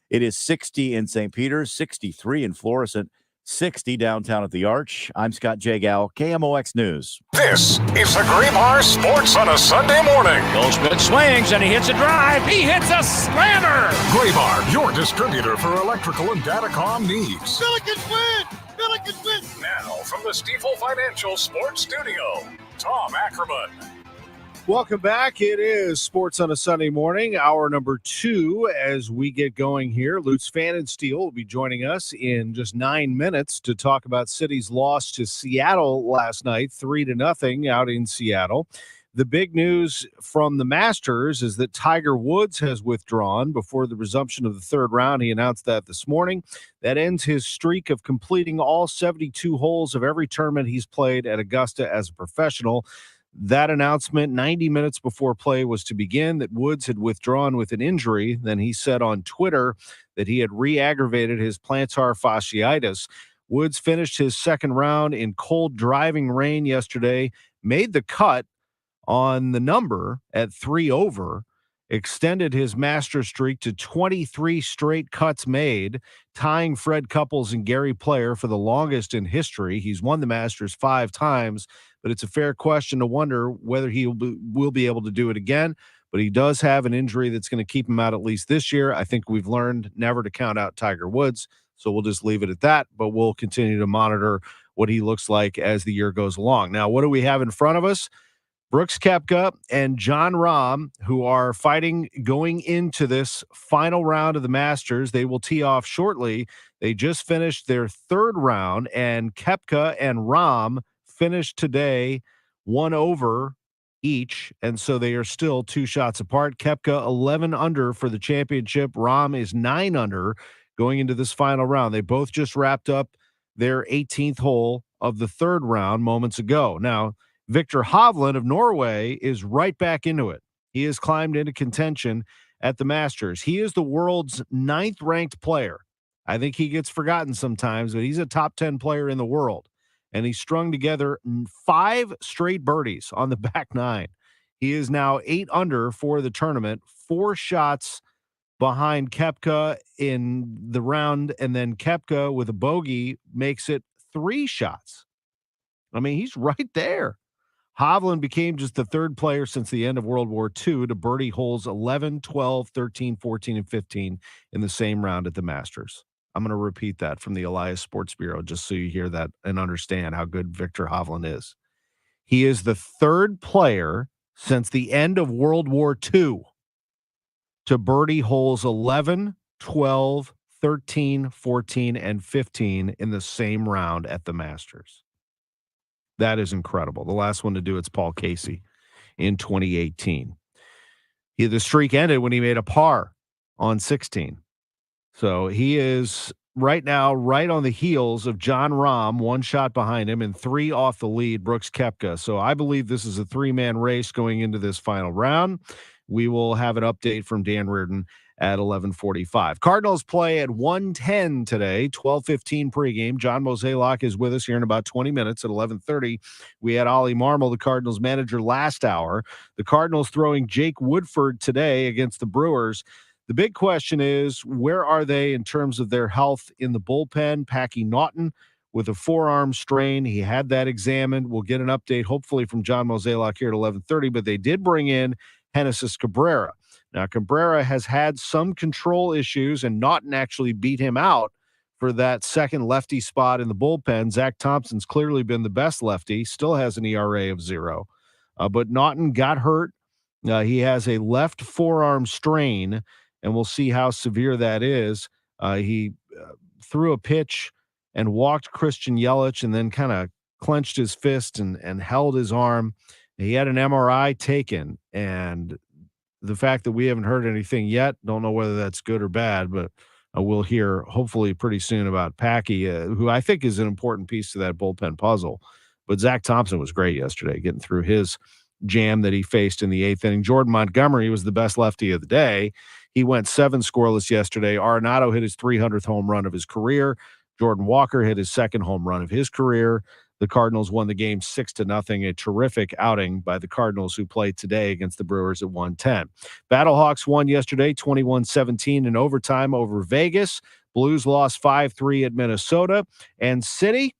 It is 60 in St. Peter's, 63 in Florissant, 60 downtown at the Arch. I'm Scott Jagow, KMOX News. This is the Graybar Sports on a Sunday morning. Goldschmidt swings and he hits a drive. He hits a slammer. Graybar, your distributor for electrical and datacom needs. Billikens win! Billikens win! Now from the Stifel Financial Sports Studio, Tom Ackerman. Welcome back. It is Sports on a Sunday morning, hour number 2 as we get going here. Lutz Fan and Steel will be joining us in just 9 minutes to talk about City's loss to Seattle last night, 3-0 out in Seattle. The big news from the Masters is that Tiger Woods has withdrawn before the resumption of the third round. He announced that this morning. That ends his streak of completing all 72 holes of every tournament he's played at Augusta as a professional. That announcement 90 minutes before play was to begin that Woods had withdrawn with an injury. Then he said on Twitter that he had re-aggravated his plantar fasciitis. Woods finished his second round in cold driving rain yesterday, made the cut on the number at 3 over, extended his master streak to 23 straight cuts made, tying Fred Couples and Gary Player for the longest in history. He's won the Masters 5 times, but it's a fair question to wonder whether he will be able to do it again. But he does have an injury that's going to keep him out at least this year. I think we've learned never to count out Tiger Woods, so we'll just leave it at that. But we'll continue to monitor what he looks like as the year goes along. Now, what do we have in front of us? Brooks Koepka and Jon Rahm, who are fighting going into this final round of the Masters. They will tee off shortly. They just finished their third round, and Koepka and Rahm finished today 1 over each, and so they are still 2 shots apart. Koepka 11 under for the championship. Rahm is 9 under going into this final round. They both just wrapped up their 18th hole of the third round moments ago. Now, Victor Hovland of Norway is right back into it. He has climbed into contention at the Masters. He is the world's 9th-ranked player. I think he gets forgotten sometimes, but he's a top 10 player in the world. And he strung together 5 straight birdies on the back 9. He is now 8 under for the tournament, 4 shots behind Koepka in the round, and then Koepka with a bogey makes it 3 shots. I mean, he's right there. Hovland became just the 3rd player since the end of World War II to birdie holes 11, 12, 13, 14, and 15 in the same round at the Masters. I'm going to repeat that from the Elias Sports Bureau just so you hear that and understand how good Victor Hovland is. He is the 3rd player since the end of World War II to birdie holes 11, 12, 13, 14, and 15 in the same round at the Masters. That is incredible. The last one to do it's Paul Casey in 2018. The streak ended when he made a par on 16. So he is right now right on the heels of Jon Rahm, 1 shot behind him, and 3 off the lead, Brooks Koepka. So I believe this is a 3-man race going into this final round. We will have an update from Dan Reardon at 11:45. Cardinals play at 1:10 today, 12:15 pregame. John Mozeliak is with us here in about 20 minutes at 11:30. We had Ollie Marmol, the Cardinals manager, last hour. The Cardinals throwing Jake Woodford today against the Brewers. The big question is, where are they in terms of their health in the bullpen? Packy Naughton with a forearm strain. He had that examined. We'll get an update, hopefully, from John Mozeliak here at 11:30, but they did bring in Genesis Cabrera. Now, Cabrera has had some control issues, and Naughton actually beat him out for that second lefty spot in the bullpen. Zach Thompson's clearly been the best lefty, still has an ERA of 0. But Naughton got hurt. He has a left forearm strain, and we'll see how severe that is. He threw a pitch and walked Christian Yelich and then kind of clenched his fist and held his arm. He had an MRI taken, and the fact that we haven't heard anything yet, don't know whether that's good or bad, but we'll hear hopefully pretty soon about Packy, who I think is an important piece to that bullpen puzzle. But Zach Thompson was great yesterday, getting through his jam that he faced in the 8th inning. Jordan Montgomery was the best lefty of the day. He went 7 scoreless yesterday. Arenado hit his 300th home run of his career. Jordan Walker hit his 2nd home run of his career. The Cardinals won the game 6-0, a terrific outing by the Cardinals, who played today against the Brewers at 1:10. Battlehawks won yesterday 21-17 in overtime over Vegas. Blues lost 5-3 at Minnesota. And City,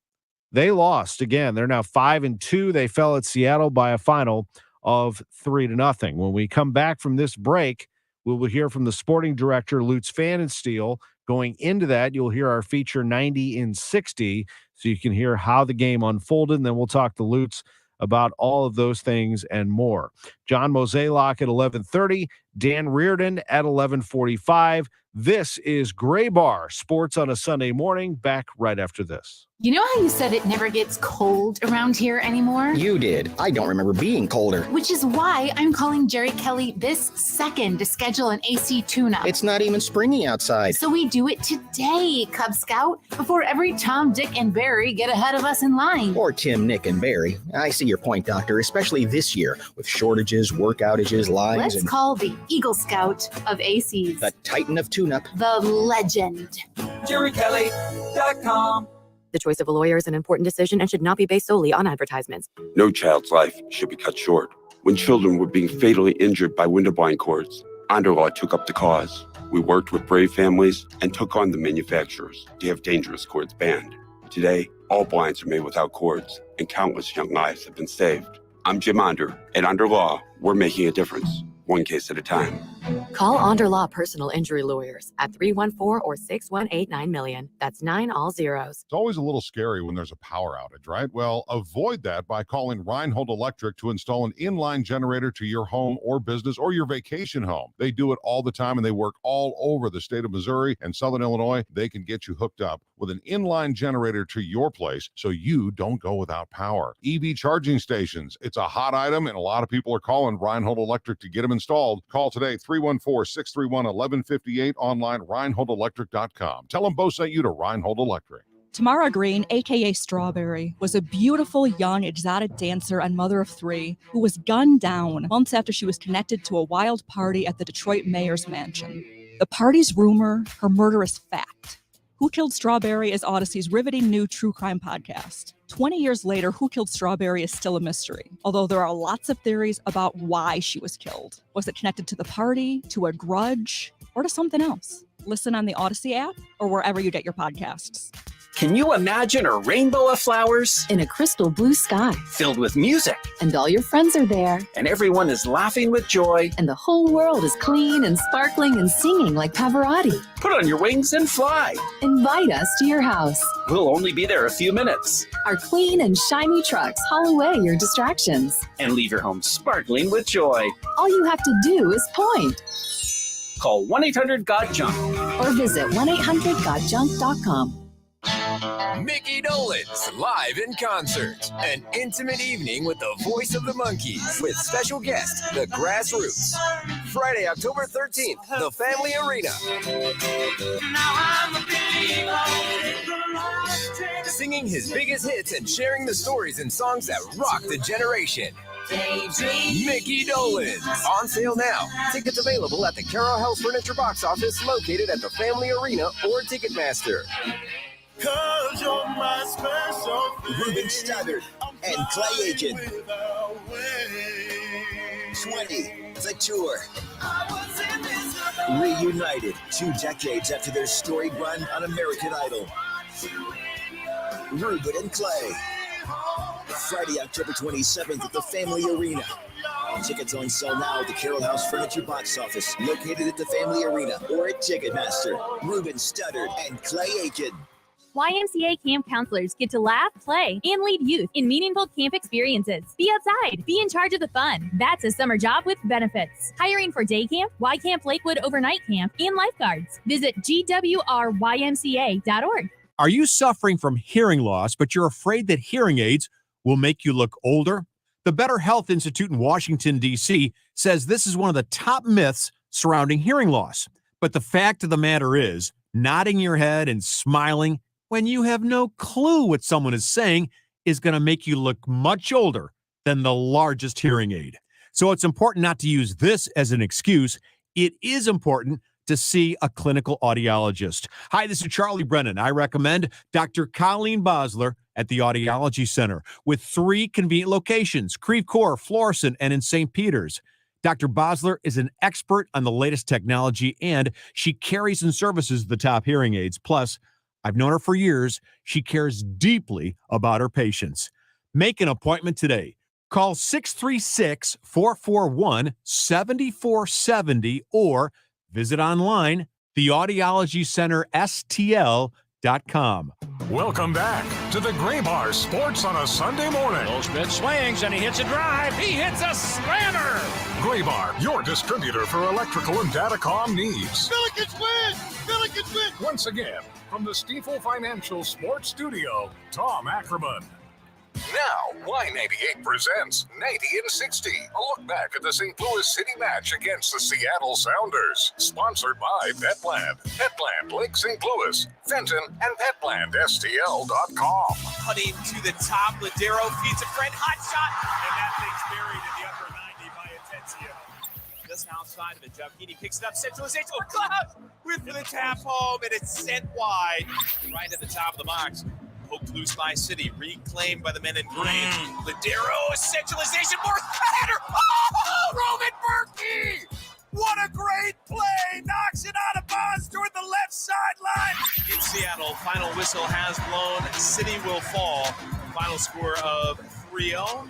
they lost again. They're now 5-2. They fell at Seattle by a final of 3-0. When we come back from this break, we will hear from the sporting director, Lutz Fan and Steel. Going into that, you'll hear our feature 90 in 60, so you can hear how the game unfolded, and then we'll talk to Lutz about all of those things and more. John Mozeliak at 11:30, Dan Reardon at 11:45. This is Gray Bar Sports on a Sunday morning. Back right after this. You know how you said it never gets cold around here anymore? You did. I don't remember being colder. Which is why I'm calling Jerry Kelly this second to schedule an AC tune-up. It's not even springy outside. So we do it today, Cub Scout, before every Tom, Dick, and Barry get ahead of us in line. Or Tim, Nick, and Barry. I see your point, Doctor, especially this year with shortages, work outages, lines, Let's call the Eagle Scout of ACs. The Titan of tune-up. The legend. JerryKelly.com. The choice of a lawyer is an important decision and should not be based solely on advertisements. No child's life should be cut short. When children were being fatally injured by window blind cords, Underlaw took up the cause. We worked with brave families and took on the manufacturers to have dangerous cords banned. Today, all blinds are made without cords, and countless young lives have been saved. I'm Jim Onder. At Underlaw, we're making a difference, one case at a time. Call Onder Law Personal Injury Lawyers at 314 or 618 $9 That's 9 all zeros. It's always a little scary when there's a power outage, right? Well, avoid that by calling Reinhold Electric to install an inline generator to your home or business or your vacation home. They do it all the time, and they work all over the state of Missouri and Southern Illinois. They can get you hooked up with an inline generator to your place so you don't go without power. EV charging stations, it's a hot item, and a lot of people are calling Reinhold Electric to get them installed. Call today, 314-631-1158, online, reinholdelectric.com. Tell them Bo sent you to Reinhold Electric. Tamara Green, a.k.a. Strawberry, was a beautiful, young, exotic dancer and mother of three who was gunned down months after she was connected to a wild party at the Detroit mayor's mansion. The party's rumor, her murderous fact. Who Killed Strawberry is Odyssey's riveting new true crime podcast. 20 years later, Who Killed Strawberry is still a mystery, although there are lots of theories about why she was killed. Was it connected to the party, to a grudge, or to something else? Listen on the Odyssey app or wherever you get your podcasts. Can you imagine a rainbow of flowers? In a crystal blue sky. Filled with music. And all your friends are there. And everyone is laughing with joy. And the whole world is clean and sparkling and singing like Pavarotti. Put on your wings and fly. Invite us to your house. We'll only be there a few minutes. Our clean and shiny trucks haul away your distractions. And leave your home sparkling with joy. All you have to do is point. Call 1-800-GOT-JUNK. Or visit 1-800-GOTJUNK.com. Mickey Dolenz, live in concert. An intimate evening with the voice of the Monkees with special guest, The Grassroots. Friday, October 13th, the Family Arena. Singing his biggest hits and sharing the stories and songs that rocked a generation. Mickey Dolenz. On sale now. Tickets available at the Carroll House Furniture Box Office located at the Family Arena or Ticketmaster. Cause you're my special thing. Ruben Studdard and Clay Aiken. 20, the tour. Reunited 2 decades after their storied run on American Idol. Ruben and Clay. Friday, October 27th at the Family Arena. Tickets on sale now at the Carroll House Furniture Box Office located at the Family Arena or at Ticketmaster. Ruben Studdard and Clay Aiken. YMCA camp counselors get to laugh, play, and lead youth in meaningful camp experiences. Be outside. Be in charge of the fun. That's a summer job with benefits. Hiring for day camp, Y Camp Lakewood overnight camp, and lifeguards. Visit gwrymca.org. Are you suffering from hearing loss, but you're afraid that hearing aids will make you look older? The Better Health Institute in Washington, D.C. says this is one of the top myths surrounding hearing loss. But the fact of the matter is, nodding your head and smiling when you have no clue what someone is saying is going to make you look much older than the largest hearing aid. So it's important not to use this as an excuse. It is important to see a clinical audiologist. Hi, this is Charlie Brennan. I recommend Dr. Colleen Bosler at the Audiology Center with 3 convenient locations, Creve Coeur, Florissant, and in St. Peter's. Dr. Bosler is an expert on the latest technology, and she carries and services the top hearing aids. Plus, I've known her for years. She cares deeply about her patients. Make an appointment today. Call 636-441-7470 or visit online, theaudiologycenterstl.com. Welcome back to the Gray Bar Sports on a Sunday morning. Goldschmidt swings and he hits a drive. He hits a slammer. Gray Bar, your distributor for electrical and datacom needs. Billikens win! Billikens win! Once again, from the Stifel Financial Sports Studio, Tom Ackerman. Now, Y98 presents 90 and 60, a look back at the St. Louis City match against the Seattle Sounders. Sponsored by Petland, Lake St. Louis, Fenton, and PetlandSTL.com. Cutting to the top, Ladero feeds a friend, hot shot, and that thing's buried in the upper 90 by Atencio. Just outside of it, Javgini picks it up, centralization, Cloud with the tap home, and it's sent wide, right at the top of the box. Poked loose by City, reclaimed by the men in green. Ladero, centralization, more header. Oh, Roman Berkey! What a great play! Knocks it out of bounds toward the left sideline. In Seattle, final whistle has blown. City will fall. Final score of 3-0.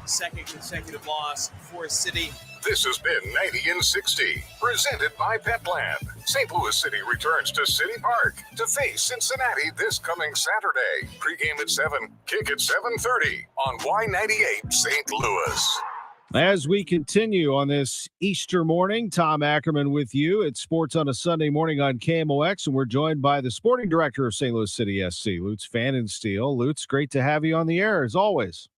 Second consecutive loss for City. This has been 90 and 60, presented by Petland. St. Louis City returns to City Park to face Cincinnati this coming Saturday. Pre-game at 7, kick at 7:30 on Y98 St. Louis. As we continue on this Easter morning, Tom Ackerman with you at Sports on a Sunday morning on KMOX, and we're joined by the sporting director of St. Louis City SC, Lutz Pfannenstiel. Lutz, great to have you on the air as always.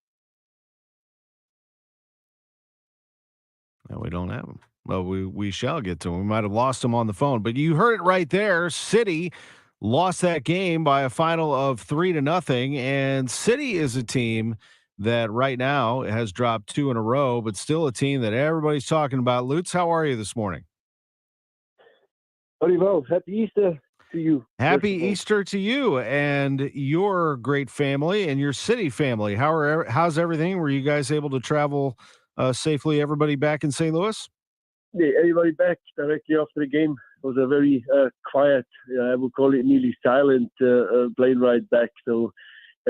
No, we don't have him. Well, we shall get to him. We might have lost him on the phone, but you heard it right there. City lost that game by a final of 3-0, and City is a team that right now has dropped 2 in a row, but still a team that everybody's talking about. Lutz, how are you this morning? Very well. Happy Easter to you. Happy Easter to you and your great family and your City family. How's everything? Were you guys able to travel safely, everybody back in St. Louis? Yeah, everybody back directly after the game. It was a very quiet, I would call it nearly silent plane ride back. So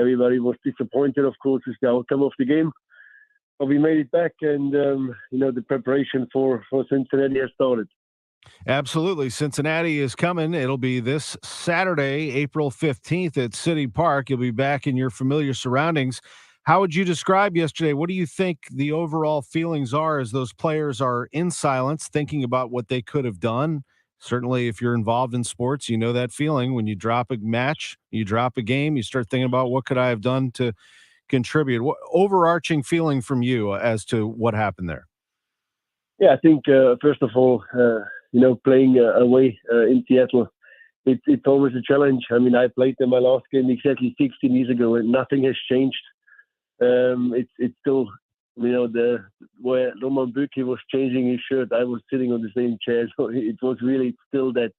everybody was disappointed, of course, with the outcome of the game. But we made it back, and the preparation for Cincinnati has started. Absolutely. Cincinnati is coming. It'll be this Saturday, April 15th at City Park. You'll be back in your familiar surroundings. How would you describe yesterday? What do you think the overall feelings are as those players are in silence, thinking about what they could have done? Certainly, if you're involved in sports, you know that feeling when you drop a match, you drop a game, you start thinking about what could I have done to contribute? What overarching feeling from you as to what happened there? Yeah, I think, first of all, playing away in Seattle, it's always a challenge. I mean, I played in my last game exactly 16 years ago, and nothing has changed. It's still, where Roman Berkey was changing his shirt, I was sitting on the same chair. So it was really still that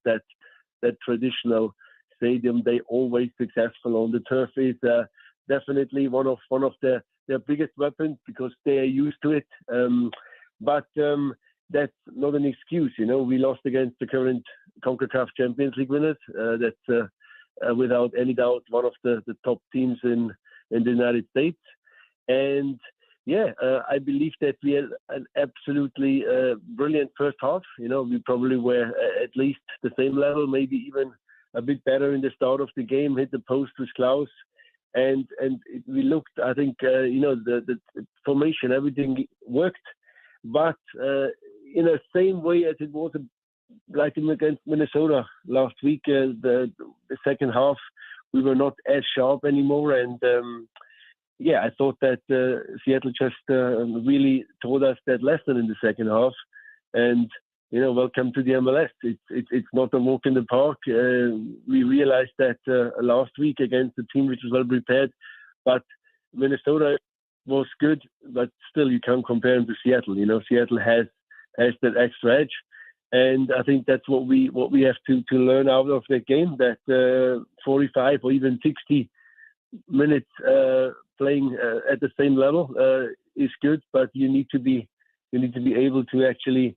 traditional stadium. They always successful on the turf is definitely one of their biggest weapons because they are used to it. But that's not an excuse. We lost against the current CONCACAF Champions League winners. That's without any doubt one of the top teams in the United States. And I believe that we had an absolutely brilliant first half. We probably were at least the same level, maybe even a bit better in the start of the game, hit the post with Klaus. And we looked, I think, the formation, everything worked. But in the same way as it was like against Minnesota last week, the second half, we were not as sharp anymore. And I thought that Seattle just really taught us that lesson in the second half. And, welcome to the MLS. It's not a walk in the park. We realized that last week against a team which was well prepared. But Minnesota was good, but still you can't compare them to Seattle. Seattle has that extra edge. And I think that's what we have to learn out of that game, that 45 or even 60 minutes playing at the same level is good, but you need to be able to actually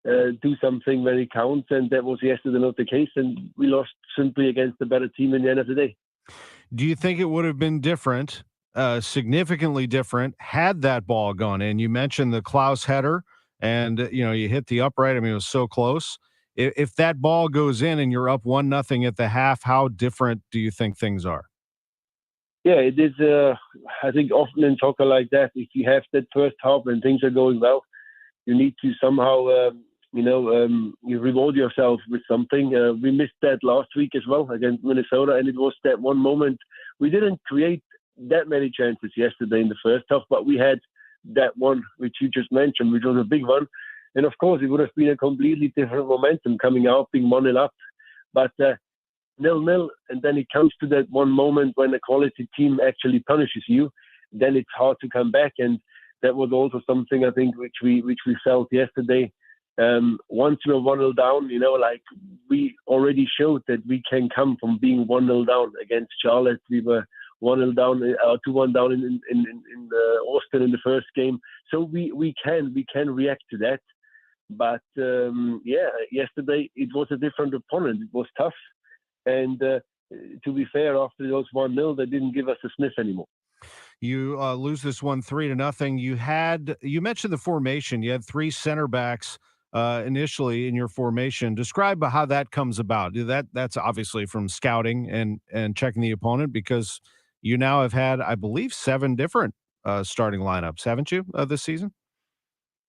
do something when it counts, and that was yesterday not the case, and we lost simply against the better team in the end of the day. Do you think it would have been different, significantly different, had that ball gone in? You mentioned the Klaus header, and you hit the upright. I mean, it was so close. If that ball goes in and you're up 1-0 at the half, how different do you think things are? Yeah, it is. I think often in soccer like that, if you have that first half and things are going well, you need to somehow, you reward yourself with something. We missed that last week as well against Minnesota, and it was that one moment. We didn't create that many chances yesterday in the first half, but we had that one which you just mentioned, which was a big one. And of course, it would have been a completely different momentum coming out, being 1-0 up. But 0-0, and then it comes to that one moment when a quality team actually punishes you, then it's hard to come back. And that was also something I think which we felt yesterday. Once we were 1-0 down, we already showed that we can come from being 1-0 down against Charlotte. We were 1-0 down, 2-1 down in Austin in the first game. So we can react to that. But yesterday it was a different opponent. It was tough. And to be fair, after those 1-0, they didn't give us a sniff anymore. You lose this one 3-0. You mentioned the formation. You had three center backs initially in your formation. Describe how that comes about. That's obviously from scouting and checking the opponent, because you now have had, I believe, 7 different starting lineups, haven't you, this season?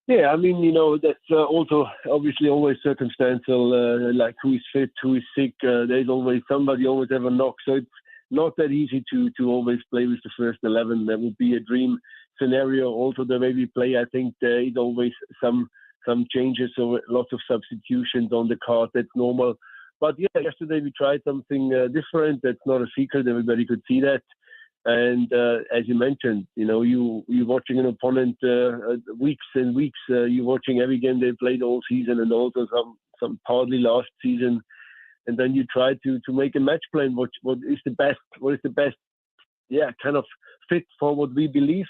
Yeah, I mean, that's also obviously always circumstantial, like who is fit, who is sick. There's always somebody always have a knock. So it's not that easy to always play with the first 11. That would be a dream scenario. Also, the way we play, I think there is always some changes, so lots of substitutions on the card. That's normal. But yeah, yesterday we tried something different. That's not a secret. Everybody could see that. And as you mentioned, you're watching an opponent weeks and weeks. You're watching every game they played all season, and also some partly last season. And then you try to make a match plan. What is the best? Kind of fit for what we believe.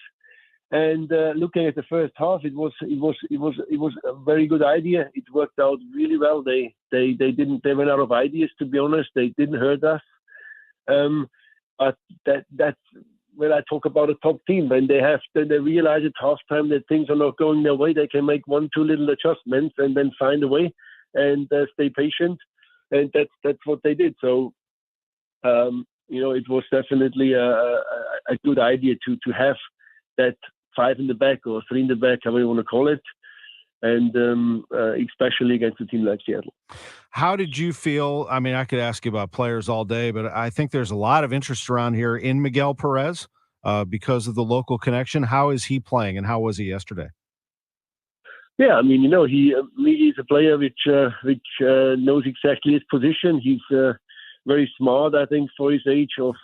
And looking at the first half, it was a very good idea. It worked out really well. They ran out of ideas, to be honest. They didn't hurt us. But that's when I talk about a top team. When they realize at halftime that things are not going their way, they can make 1-2 little adjustments and then find a way and stay patient. And that's what they did. So, it was definitely a good idea to have that 5 in the back or 3 in the back, however you want to call it. And especially against a team like Seattle. How did you feel? I mean, I could ask you about players all day, but I think there's a lot of interest around here in Miguel Perez because of the local connection. How is he playing, and how was he yesterday? Yeah, I mean, he's a player which knows exactly his position. He's very smart, I think, for his age of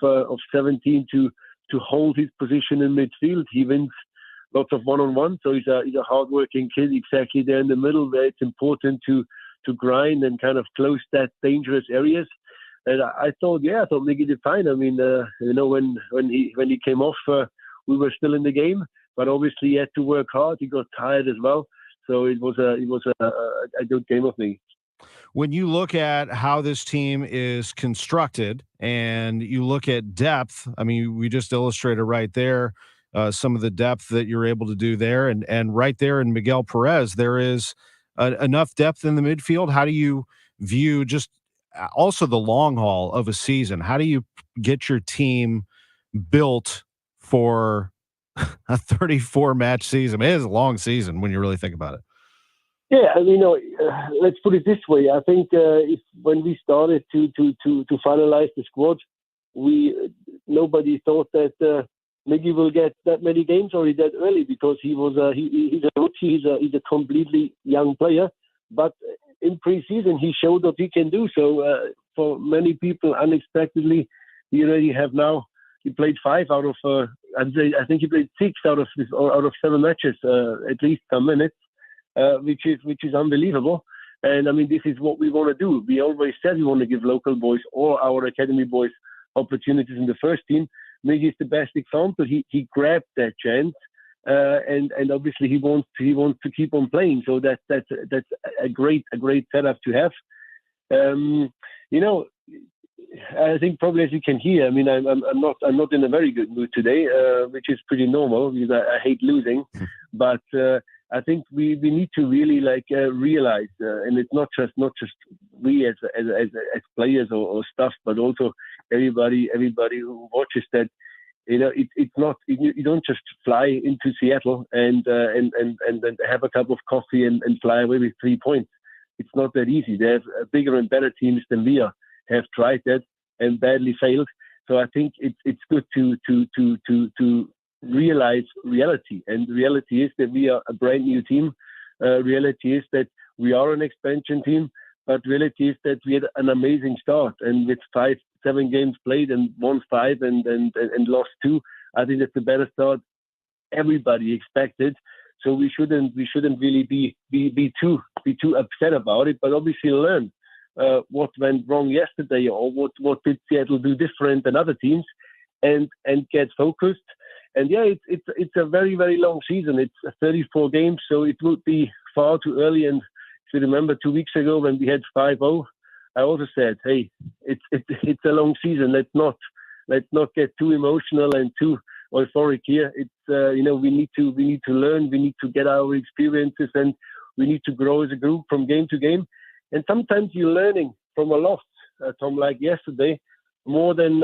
17 to hold his position in midfield. He wins lots of one-on-one, so he's a hard-working kid exactly there in the middle where it's important to grind and kind of close that dangerous areas. And I thought Miggy did fine. I mean, when he came off, we were still in the game, but obviously he had to work hard. He got tired as well, so it was a good game of me. When you look at how this team is constructed and you look at depth, I mean, we just illustrated right there some of the depth that you're able to do there. And right there in Miguel Perez, there is enough depth in the midfield. How do you view just also the long haul of a season? How do you get your team built for a 34-match season? It is a long season when you really think about it. Yeah, I mean, let's put it this way. I think when we started to finalize the squad, nobody thought that Miggy will get that many games already that early, because he's a rookie. He's a completely young player, but in preseason he showed what he can do. So for many people, unexpectedly, he already have now. He played 5 out of I think he played 6 out of 7 matches, at least some minutes, which is unbelievable. And I mean, this is what we want to do. We always said we want to give local boys or our academy boys opportunities in the first team. Miggy is the best example. He grabbed that chance, and obviously he wants to keep on playing. So that's a great setup to have. I think probably, as you can hear, I mean, I'm not in a very good mood today, which is pretty normal because I hate losing. But I think we need to really realize, and it's not just we as players or staff, but also everybody who watches, that It's not, you don't just fly into Seattle and have a cup of coffee and fly away with 3 points. It's not that easy. There's bigger and better teams than we are have tried that and badly failed. So I think it's good to realize reality. And reality is that we are a brand new team. Reality is that we are an expansion team. But reality is that we had an amazing start. And with 7 games played and won 5 and lost 2, I think that's a better start everybody expected. So we shouldn't really be too upset about it, but obviously learn what went wrong yesterday, or what did Seattle do different than other teams, and get focused. And yeah, it's a very, very long season. It's 34 games, so it would be far too early. And if you remember 2 weeks ago when we had 5-0, I also said, hey, it's a long season. Let's not get too emotional and too euphoric here. It's we need to learn. We need to get our experiences, and we need to grow as a group from game to game. And sometimes you're learning from a loss, Tom, like yesterday, more than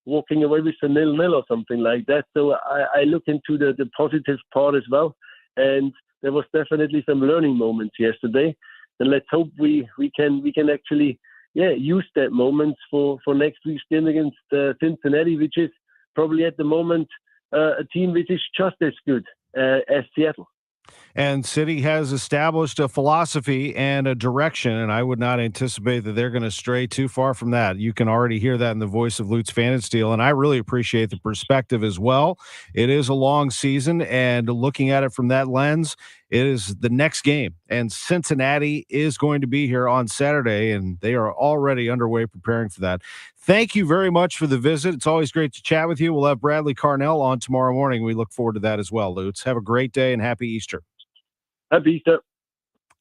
walking away with a 0-0 or something like that. So I look into the positive part as well. And there was definitely some learning moments yesterday. And let's hope we can actually use that moment for next week's game against Cincinnati, which is probably at the moment a team which is just as good as Seattle. And City has established a philosophy and a direction, and I would not anticipate that they're going to stray too far from that. You can already hear that in the voice of Lutz Pfannenstiel, and I really appreciate the perspective as well. It is a long season, and looking at it from that lens, it is the next game, and Cincinnati is going to be here on Saturday, and they are already underway preparing for that. Thank you very much for the visit. It's always great to chat with you. We'll have Bradley Carnell on tomorrow morning. We look forward to that as well, Lutz. Have a great day, and happy Easter. Happy Easter.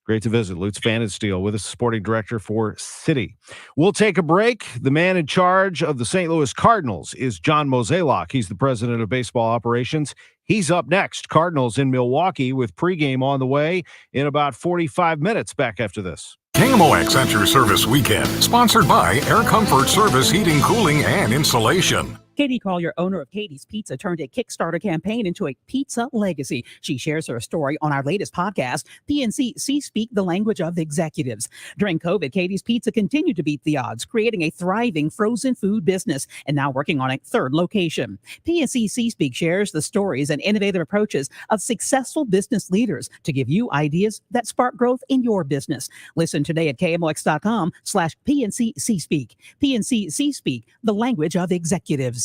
Great to visit. Lutz Pfannenstiel with us, sporting director for City. We'll take a break. The man in charge of the St. Louis Cardinals is John Mozeliak. He's the president of baseball operations. He's up next. Cardinals in Milwaukee with pregame on the way in about 45 minutes. Back after this. KMOX at your service weekend, sponsored by Air Comfort Service Heating, Cooling, and Installation. Katie Collier, owner of Katie's Pizza, turned a Kickstarter campaign into a pizza legacy. She shares her story on our latest podcast, PNC C-Speak, the language of executives. During COVID, Katie's Pizza continued to beat the odds, creating a thriving frozen food business and now working on a third location. PNC C-Speak shares the stories and innovative approaches of successful business leaders to give you ideas that spark growth in your business. Listen today at KMOX.com/PNC C-Speak. PNC C-Speak, the language of executives.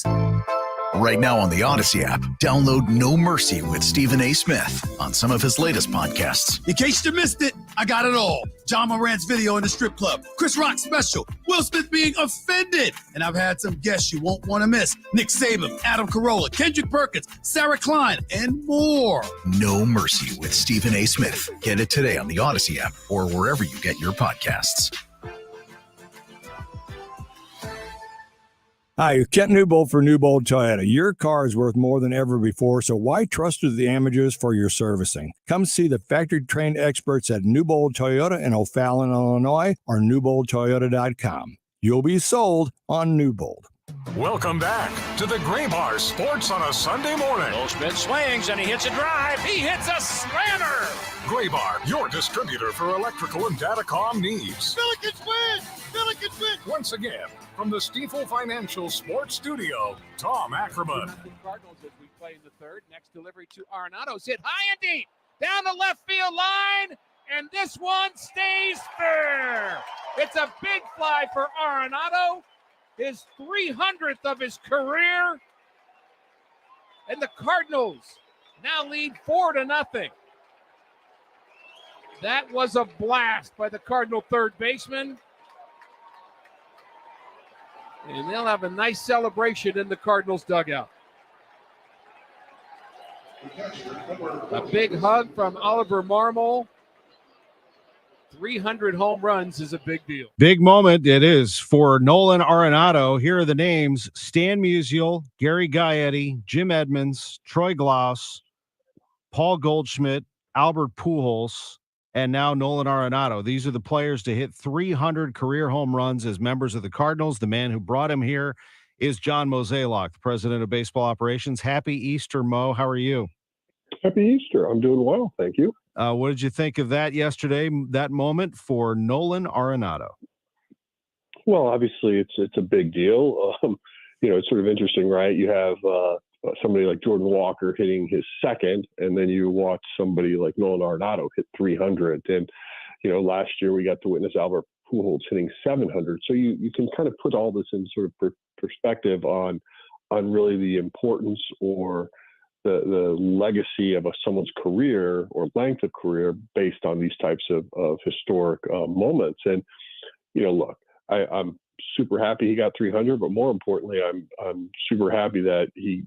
Right now on the Odyssey app, download No Mercy with Stephen A. Smith on some of his latest podcasts. In case you missed it, I got it all. John Morant's video in the strip club, Chris Rock's special, Will Smith being offended, and I've had some guests you won't want to miss. Nick Saban, Adam Carolla, Kendrick Perkins, Sarah Klein, and more. No Mercy with Stephen A. Smith. Get it today on the Odyssey app or wherever you get your podcasts. Hi, Kent Newbold for Newbold Toyota. Your car is worth more than ever before, so why trust the Amateurs for your servicing? Come see the factory-trained experts at Newbold Toyota in O'Fallon, Illinois, or newboldtoyota.com. You'll be sold on Newbold. Welcome back to the Gray Bar Sports on a Sunday morning. Goldschmidt swings and he hits a drive. He hits a slammer. Gray Bar, your distributor for electrical and datacom needs. Billikens win! Billikens win! Once again, from the Stifel Financial Sports Studio, Tom Ackerman. Cardinals as we play in the third. Next delivery to Arenado's hit high and deep down the left field line, and this one stays fair. It's a big fly for Arenado, his 300th of his career, and the Cardinals now lead 4-0. That was a blast by the Cardinal third baseman. And they'll have a nice celebration in the Cardinals dugout. A big hug from Oliver Marmol. 300 home runs is a big deal. Big moment it is for Nolan Arenado. Here are the names: Stan Musial, Gary Gaetti, Jim Edmonds, Troy Glaus, Paul Goldschmidt, Albert Pujols, and now Nolan Arenado. These are the players to hit 300 career home runs as members of the Cardinals. The man who brought him here is John Mozeliak, the president of baseball operations. Happy Easter, Mo. How are you? Happy Easter. I'm doing well. Thank you. What did you think of that yesterday, that moment for Nolan Arenado? Well, obviously it's a big deal. It's sort of interesting, right? You have somebody like Jordan Walker hitting his second, and then you watch somebody like Nolan Arenado hit 300. And, last year we got to witness Albert Pujols hitting 700. So you can kind of put all this in sort of perspective on really the importance or the legacy of someone's career or length of career based on these types of historic moments. And, look, I'm super happy he got 300, but more importantly, I'm super happy that he,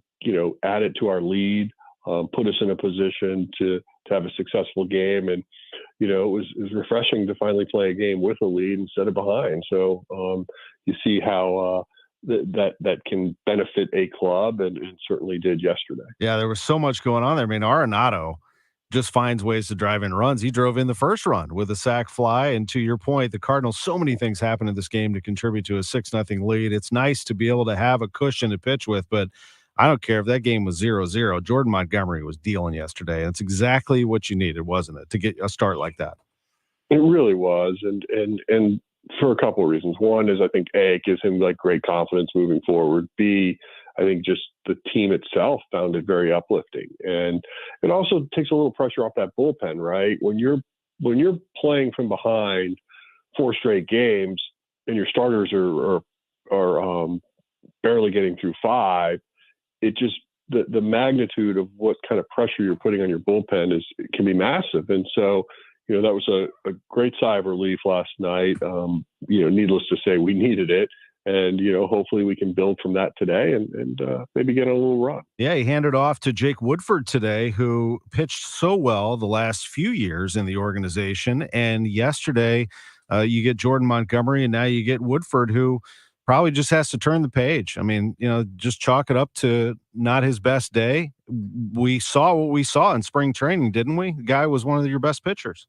added to our lead, put us in a position to have a successful game. And, it was refreshing to finally play a game with a lead instead of behind. So you see how that can benefit a club, and certainly did yesterday. Yeah, there was so much going on there. I mean, Arenado just finds ways to drive in runs. He drove in the first run with a sac fly. And to your point, the Cardinals, so many things happened in this game to contribute to a 6-0 lead. It's nice to be able to have a cushion to pitch with, but I don't care if that game was 0-0. Jordan Montgomery was dealing yesterday. It's exactly what you needed, wasn't it, to get a start like that? It really was. And for a couple of reasons. One is I think A, it gives him like great confidence moving forward. B, I think just the team itself found it very uplifting. And it also takes a little pressure off that bullpen, right? When you're playing from behind 4 straight games and your starters are barely getting through 5, it just the magnitude of what kind of pressure you're putting on your bullpen can be massive. And so, that was a great sigh of relief last night. Needless to say, we needed it. And, hopefully we can build from that today and maybe get a little run. Yeah, he handed off to Jake Woodford today, who pitched so well the last few years in the organization. And yesterday you get Jordan Montgomery, and now you get Woodford, who probably just has to turn the page. I mean, just chalk it up to not his best day. We saw what we saw in spring training, didn't we? The guy was one of your best pitchers.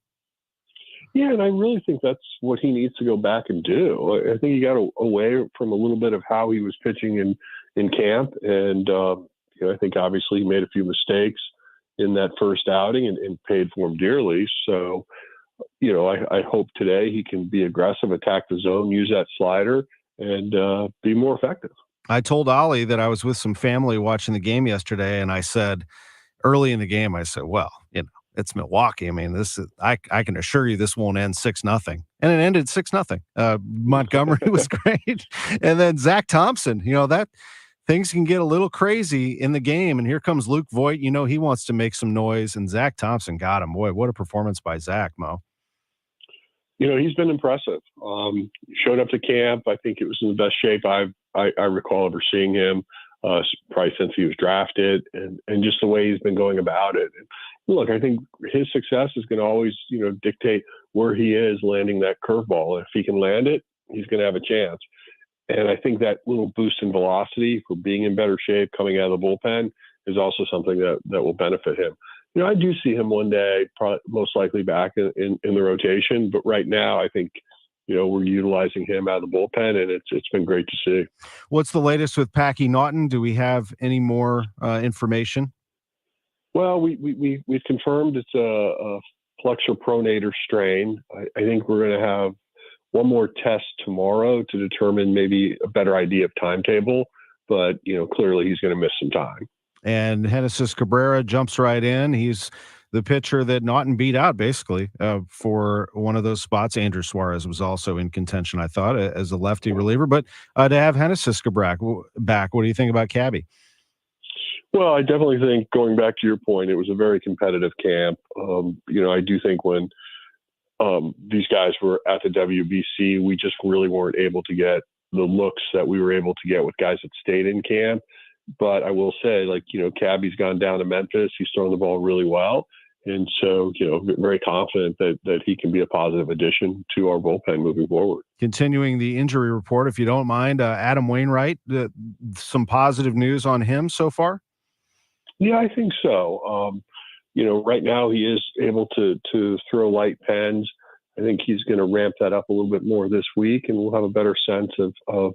Yeah, and I really think that's what he needs to go back and do. I think he got away from a little bit of how he was pitching in camp. And, I think obviously he made a few mistakes in that first outing and paid for them dearly. So, I hope today he can be aggressive, attack the zone, use that slider, and be more effective. I told Ollie that I was with some family watching the game yesterday, and I said early in the game, I said, well, it's Milwaukee. I mean, this is, I can assure you this won't end 6-0. And it ended 6-0. Montgomery was great. And then Zach Thompson, that things can get a little crazy in the game. And here comes Luke Voigt. He wants to make some noise, and Zach Thompson got him. Boy, what a performance by Zach, Mo. He's been impressive. Showed up to camp. I think it was in the best shape I recall ever seeing him, probably since he was drafted, and just the way he's been going about it. And look, I think his success is going to always, dictate where he is landing that curveball. If he can land it, he's going to have a chance. And I think that little boost in velocity for being in better shape coming out of the bullpen is also something that will benefit him. I do see him one day, probably most likely back in the rotation. But right now, I think, we're utilizing him out of the bullpen, and it's been great to see. What's the latest with Packy Naughton? Do we have any more information? Well, we've confirmed it's a flexor pronator strain. I think we're going to have one more test tomorrow to determine maybe a better idea of timetable. But, clearly he's going to miss some time. And Genesis Cabrera jumps right in. He's the pitcher that Naughton beat out, basically, for one of those spots. Andrew Suarez was also in contention, I thought, as a lefty reliever. But to have Genesis Cabrera back, what do you think about Cabby? Well, I definitely think, going back to your point, it was a very competitive camp. I do think when these guys were at the WBC, we just really weren't able to get the looks that we were able to get with guys that stayed in camp. But I will say, Cabby's gone down to Memphis. He's thrown the ball really well. And so, very confident that he can be a positive addition to our bullpen moving forward. Continuing the injury report, if you don't mind, Adam Wainwright, some positive news on him so far? Yeah, I think so. Right now he is able to throw light pens. I think he's going to ramp that up a little bit more this week, and we'll have a better sense of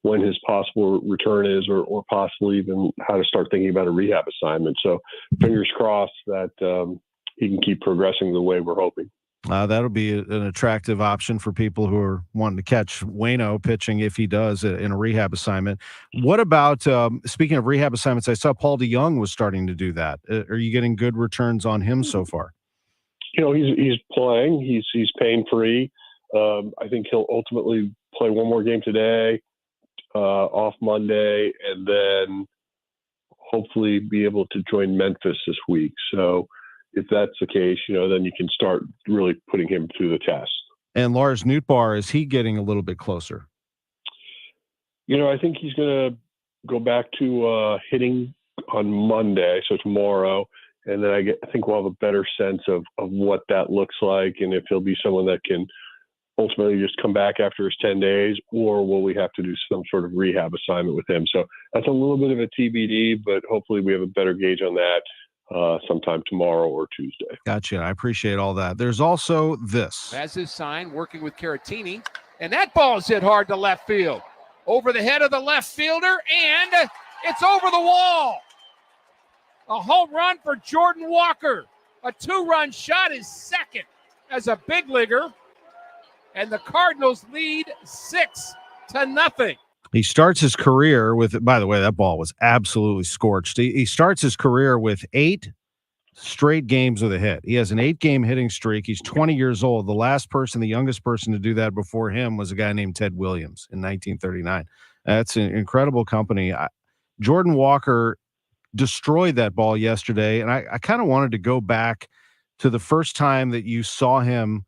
when his possible return is, or possibly even how to start thinking about a rehab assignment. So fingers crossed that he can keep progressing the way we're hoping. That'll be an attractive option for people who are wanting to catch Waino pitching if he does in a rehab assignment. What about, speaking of rehab assignments, I saw Paul DeYoung was starting to do that. Are you getting good returns on him so far? He's playing. He's pain-free. I think he'll ultimately play one more game today, off Monday, and then hopefully be able to join Memphis this week. So if that's the case, then you can start really putting him through the test. And Lars Nootbaar, is he getting a little bit closer? I think he's going to go back to hitting on Monday, so tomorrow, and then I think we'll have a better sense of what that looks like, and if he'll be someone that can ultimately just come back after his 10 days, or will we have to do some sort of rehab assignment with him? So that's a little bit of a TBD, but hopefully we have a better gauge on that sometime tomorrow or Tuesday. Gotcha. I appreciate all that. There's also this. As his sign, working with Caratini, and that ball's hit hard to left field. Over the head of the left fielder, and it's over the wall. A home run for Jordan Walker. A 2-run shot is second as a big leaguer, and the Cardinals lead 6-0. He starts his career with, by the way, that ball was absolutely scorched. He starts his career with 8 straight games with a hit. He has an 8-game hitting streak. He's 20 years old. The youngest person to do that before him was a guy named Ted Williams in 1939. That's an incredible company. Jordan Walker destroyed that ball yesterday, and I kind of wanted to go back to the first time that you saw him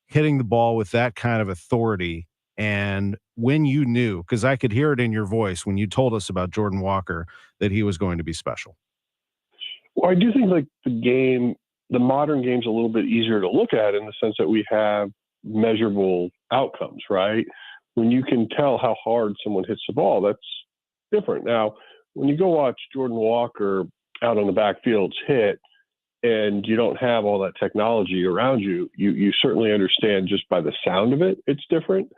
hitting the ball with that kind of authority, and when you knew, because I could hear it in your voice when you told us about Jordan Walker, that he was going to be special. Well, I do think the modern game's a little bit easier to look at in the sense that we have measurable outcomes, right? When you can tell how hard someone hits the ball, that's different. Now, when you go watch Jordan Walker out on the backfields hit, and you don't have all that technology around you, you certainly understand just by the sound of it, it's different.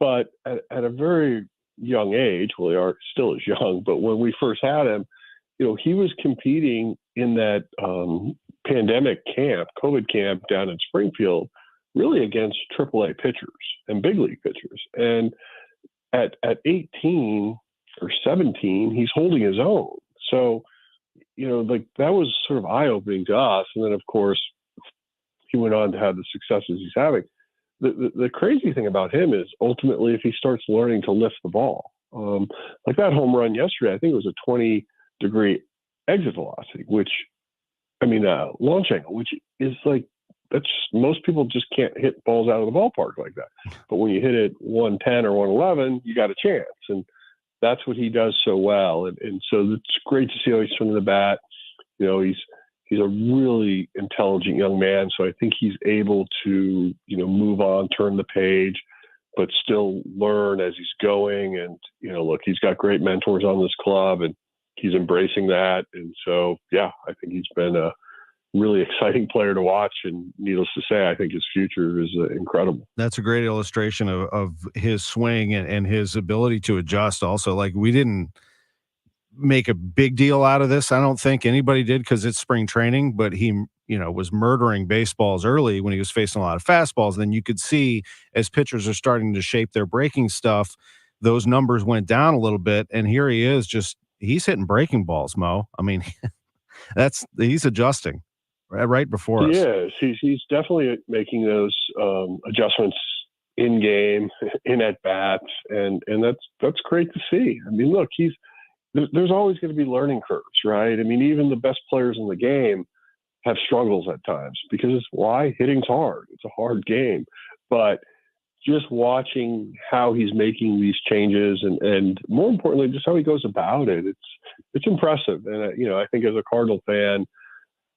But at a very young age, well, they are still as young, but when we first had him, he was competing in that pandemic camp, COVID camp down in Springfield, really against AAA pitchers and big league pitchers. And at 18 or 17, he's holding his own. So, that was sort of eye-opening to us. And then, of course, he went on to have the successes he's having. The crazy thing about him is ultimately if he starts learning to lift the ball, like that home run yesterday, I think it was a 20-degree exit velocity, launch angle, which is most people just can't hit balls out of the ballpark like that. But when you hit it 110 or 111, you got a chance. And that's what he does so well. And so it's great to see how he's swinging the bat. He's a really intelligent young man. So I think he's able to, move on, turn the page, but still learn as he's going. And, look, he's got great mentors on this club and he's embracing that. And so, yeah, I think he's been a really exciting player to watch. And needless to say, I think his future is incredible. That's a great illustration of his swing and his ability to adjust. Also, like, we didn't make a big deal out of this. I don't think anybody did because it's spring training, but he, was murdering baseballs early when he was facing a lot of fastballs. Then you could see as pitchers are starting to shape their breaking stuff, those numbers went down a little bit. And here he is, he's hitting breaking balls, Mo. I mean, he's adjusting right before us. Yes, he's definitely making those adjustments in game, in at bats, and that's great to see. I mean, look, there's always going to be learning curves, right? I mean, even the best players in the game have struggles at times because it's why hitting's hard. It's a hard game, but just watching how he's making these changes and more importantly, just how he goes about it, it's impressive. And I think as a Cardinal fan,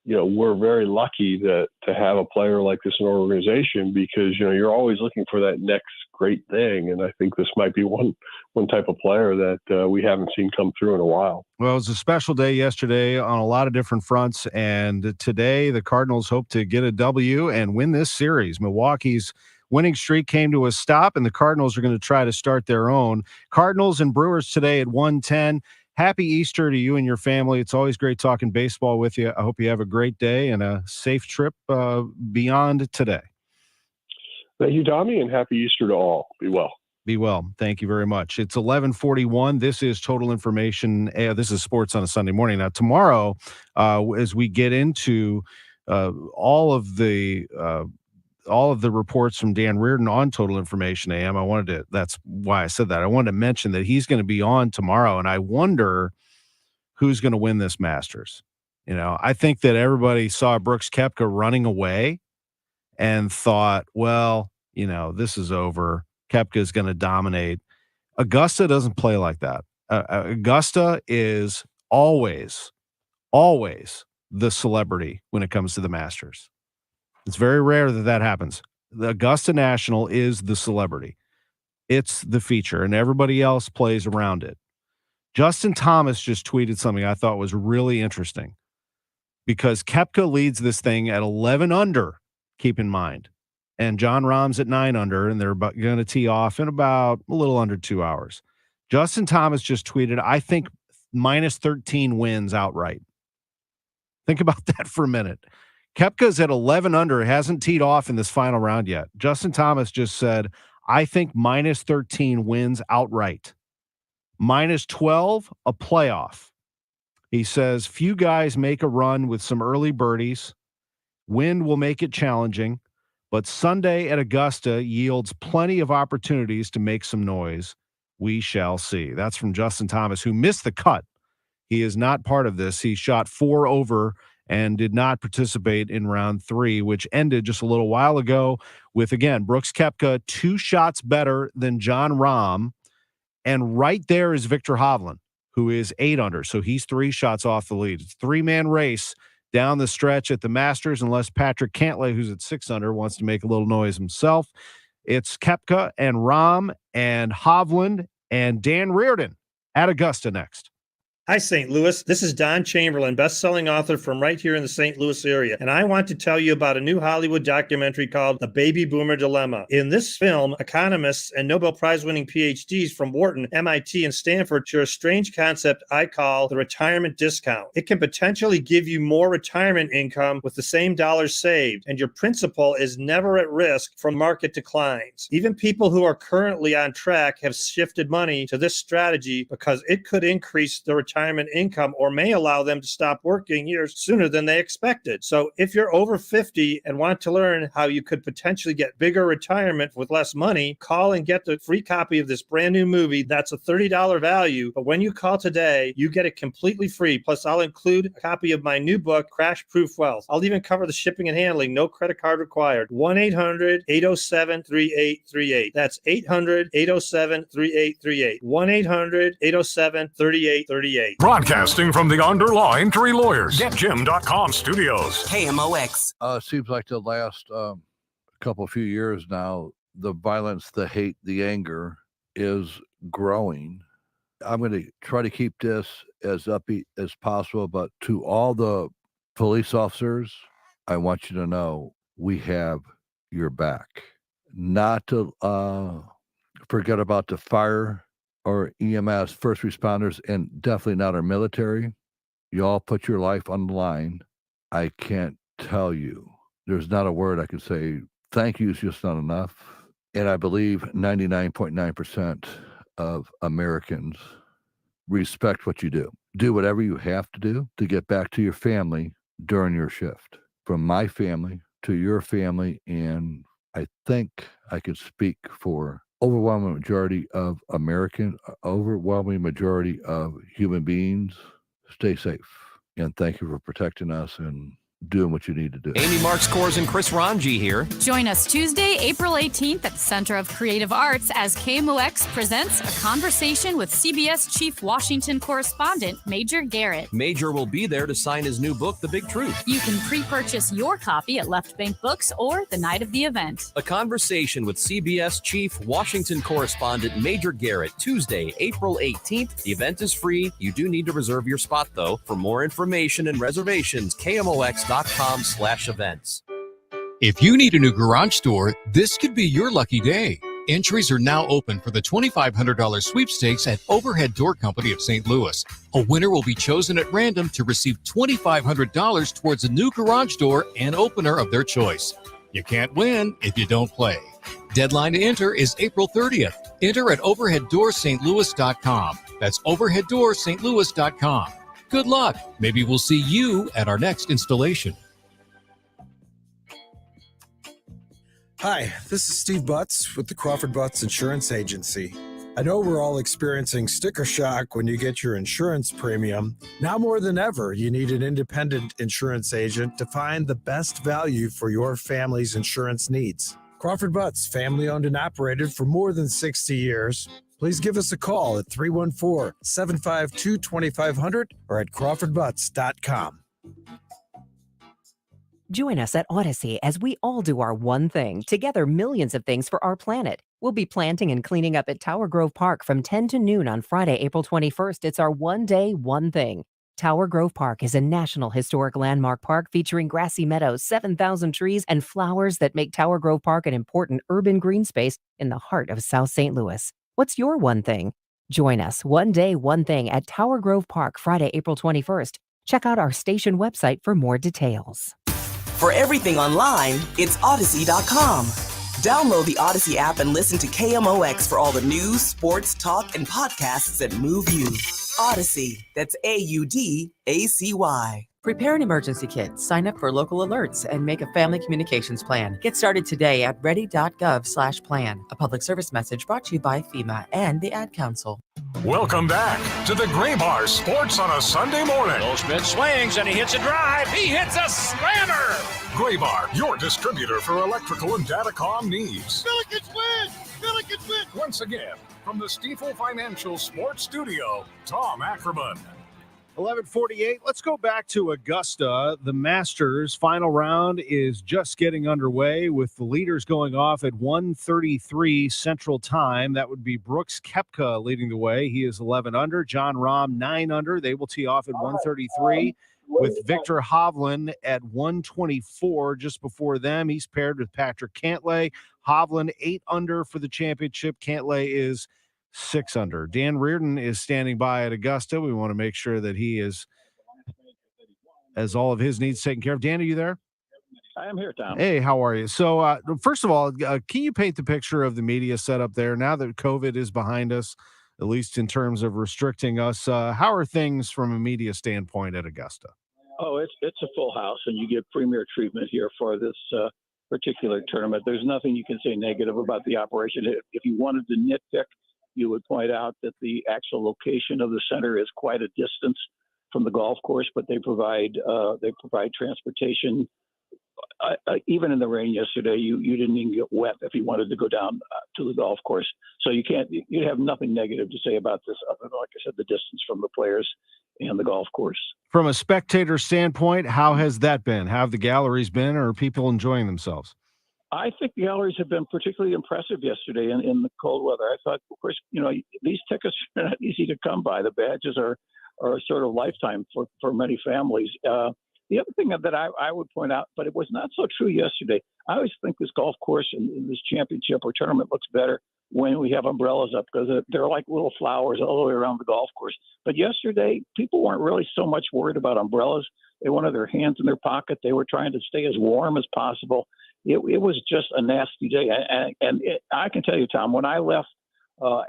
we're very lucky to have a player like this in our organization because, you're always looking for that next great thing. And I think this might be one type of player that we haven't seen come through in a while. Well, it was a special day yesterday on a lot of different fronts. And today the Cardinals hope to get a W and win this series. Milwaukee's winning streak came to a stop, and the Cardinals are going to try to start their own. Cardinals and Brewers today at 1:10. Happy Easter to you and your family. It's always great talking baseball with you. I hope you have a great day and a safe trip beyond today. Thank you, Tommy, and happy Easter to all. Be well. Be well. Thank you very much. It's 11:41. This is Total Information. This is Sports on a Sunday morning. Now, tomorrow, as we get into all of the reports from Dan Reardon on Total Information AM, that's why I said that. I wanted to mention that he's going to be on tomorrow, and I wonder who's going to win this Masters. I think that everybody saw Brooks Koepka running away and thought, well, this is over. Koepka is going to dominate. Augusta doesn't play like that. Augusta is always the celebrity when it comes to the Masters. It's very rare that happens. The Augusta National is the celebrity. It's the feature, and everybody else plays around it. Justin Thomas just tweeted something I thought was really interesting, because Koepka leads this thing at 11 under, keep in mind. And John Rahm's at 9 under, and they're going to tee off in about a little under 2 hours. Justin Thomas just tweeted, I think minus 13 wins outright. Think about that for a minute. Koepka's at 11 under, hasn't teed off in this final round yet. Justin Thomas just said, I think minus 13 wins outright. Minus 12, a playoff. He says, few guys make a run with some early birdies. Wind will make it challenging. But Sunday at Augusta yields plenty of opportunities to make some noise. We shall see. That's from Justin Thomas, who missed the cut. He is not part of this. He shot 4 over and did not participate in round 3, which ended just a little while ago with, again, Brooks Koepka 2 shots better than John Rahm. And right there is Victor Hovland, who is 8 under. So he's 3 shots off the lead. It's a 3-man race down the stretch at the Masters, unless Patrick Cantlay, who's at 6 under, wants to make a little noise himself. It's Koepka and Rahm and Hovland and Dan Reardon at Augusta next. Hi, St. Louis. This is Don Chamberlain, best-selling author from right here in the St. Louis area, and I want to tell you about a new Hollywood documentary called The Baby Boomer Dilemma. In this film, economists and Nobel Prize-winning PhDs from Wharton, MIT, and Stanford share a strange concept I call the retirement discount. It can potentially give you more retirement income with the same dollars saved, and your principal is never at risk from market declines. Even people who are currently on track have shifted money to this strategy because it could increase their retirement income or may allow them to stop working years sooner than they expected. So if you're over 50 and want to learn how you could potentially get bigger retirement with less money, call and get the free copy of this brand new movie. That's a $30 value. But when you call today, you get it completely free. Plus, I'll include a copy of my new book, Crash Proof Wealth. I'll even cover the shipping and handling. No credit card required. 1-800-807-3838. That's 800-807-3838. 1-800-807-3838. Broadcasting from the Underline Three Lawyers. GetJim.com studios. KMOX. Seems like the last few years now, the violence, the hate, the anger is growing. I'm going to try to keep this as upbeat as possible, but to all the police officers, I want you to know we have your back. Not to forget about the fire or EMS, first responders, and definitely not our military. You all put your life on the line. I can't tell you. There's not a word I can say. Thank you is just not enough. And I believe 99.9% of Americans respect what you do. Do whatever you have to do to get back to your family during your shift. From my family to your family, and I think I could speak for overwhelming majority of overwhelming majority of human beings. Stay safe, and thank you for protecting us and doing what you need to do. Amy Marks Kors and Chris Ranji here. Join us Tuesday, April 18th at the Center of Creative Arts as KMOX presents a conversation with CBS Chief Washington Correspondent Major Garrett. Major will be there to sign his new book, The Big Truth. You can pre-purchase your copy at Left Bank Books or the night of the event. A conversation with CBS Chief Washington Correspondent Major Garrett, Tuesday, April 18th. The event is free. You do need to reserve your spot, though. For more information and reservations, KMOX.com/events. If you need a new garage door, this could be your lucky day. Entries are now open for the $2,500 sweepstakes at Overhead Door Company of St. Louis. A winner will be chosen at random to receive $2,500 towards a new garage door and opener of their choice. You can't win if you don't play. Deadline to enter is April 30th. Enter at overheaddoorsstlouis.com. That's overheaddoorsstlouis.com. Good luck. Maybe we'll see you at our next installation. Hi, this is Steve Butts with the Crawford Butts Insurance Agency. I know we're all experiencing sticker shock when you get your insurance premium. Now more than ever, you need an independent insurance agent to find the best value for your family's insurance needs. Crawford Butts, family owned and operated for more than 60 years. Please give us a call at 314-752-2500 or at crawfordbutts.com. Join us at Odyssey as we all do our one thing, together millions of things for our planet. We'll be planting and cleaning up at Tower Grove Park from 10 to noon on Friday, April 21st. It's our one day, one thing. Tower Grove Park is a National Historic Landmark park featuring grassy meadows, 7,000 trees, and flowers that make Tower Grove Park an important urban green space in the heart of South St. Louis. What's your one thing? Join us one day, one thing at Tower Grove Park, Friday, April 21st. Check out our station website for more details. For everything online, it's Odyssey.com. Download the Odyssey app and listen to KMOX for all the news, sports, talk, and podcasts that move you. Odyssey, that's AUDACY. Prepare an emergency kit, sign up for local alerts, and make a family communications plan. Get started today at ready.gov/plan. A public service message brought to you by FEMA and the Ad Council. Welcome back to the Gray Bar Sports on a Sunday morning. Goldschmidt swings and he hits a drive. He hits a slammer. Gray Bar, your distributor for electrical and datacom needs. Billikens win! Billikens win! Once again, from the Stifel Financial Sports Studio, Tom Ackerman. 11:48. Let's go back to Augusta. The Masters final round is just getting underway with the leaders going off at 1:33 Central Time. That would be Brooks Koepka leading the way. He is 11 under. John Rahm 9 under. They will tee off at 1:33 with Victor Hovland at 1:24. Just before them, he's paired with Patrick Cantlay. Hovland 8 under for the championship. Cantlay is 6 under. Dan Reardon is standing by at Augusta. We want to make sure that he has all of his needs taken care of. Dan, are you there? I am here, Tom. Hey, how are you? So, first of all, can you paint the picture of the media setup there now that COVID is behind us, at least in terms of restricting us? How are things from a media standpoint at Augusta? Oh, it's a full house, and you get premier treatment here for this particular tournament. There's nothing you can say negative about the operation. If you wanted to nitpick, you would point out that the actual location of the center is quite a distance from the golf course, but they provide transportation. Even in the rain yesterday, you didn't even get wet if you wanted to go down to the golf course. So you have nothing negative to say about this, other than, like I said, the distance from the players and the golf course. From a spectator standpoint, how has that been? How have the galleries been, or are people enjoying themselves? I think the galleries have been particularly impressive yesterday in the cold weather. I thought, of course, these tickets are not easy to come by. The badges are a sort of lifetime for many families. The other thing that I would point out, but it was not so true yesterday, I always think this golf course and this championship or tournament looks better when we have umbrellas up, because they're like little flowers all the way around the golf course. But yesterday, people weren't really so much worried about umbrellas. They wanted their hands in their pocket. They were trying to stay as warm as possible. It was just a nasty day. And I can tell you, Tom, when I left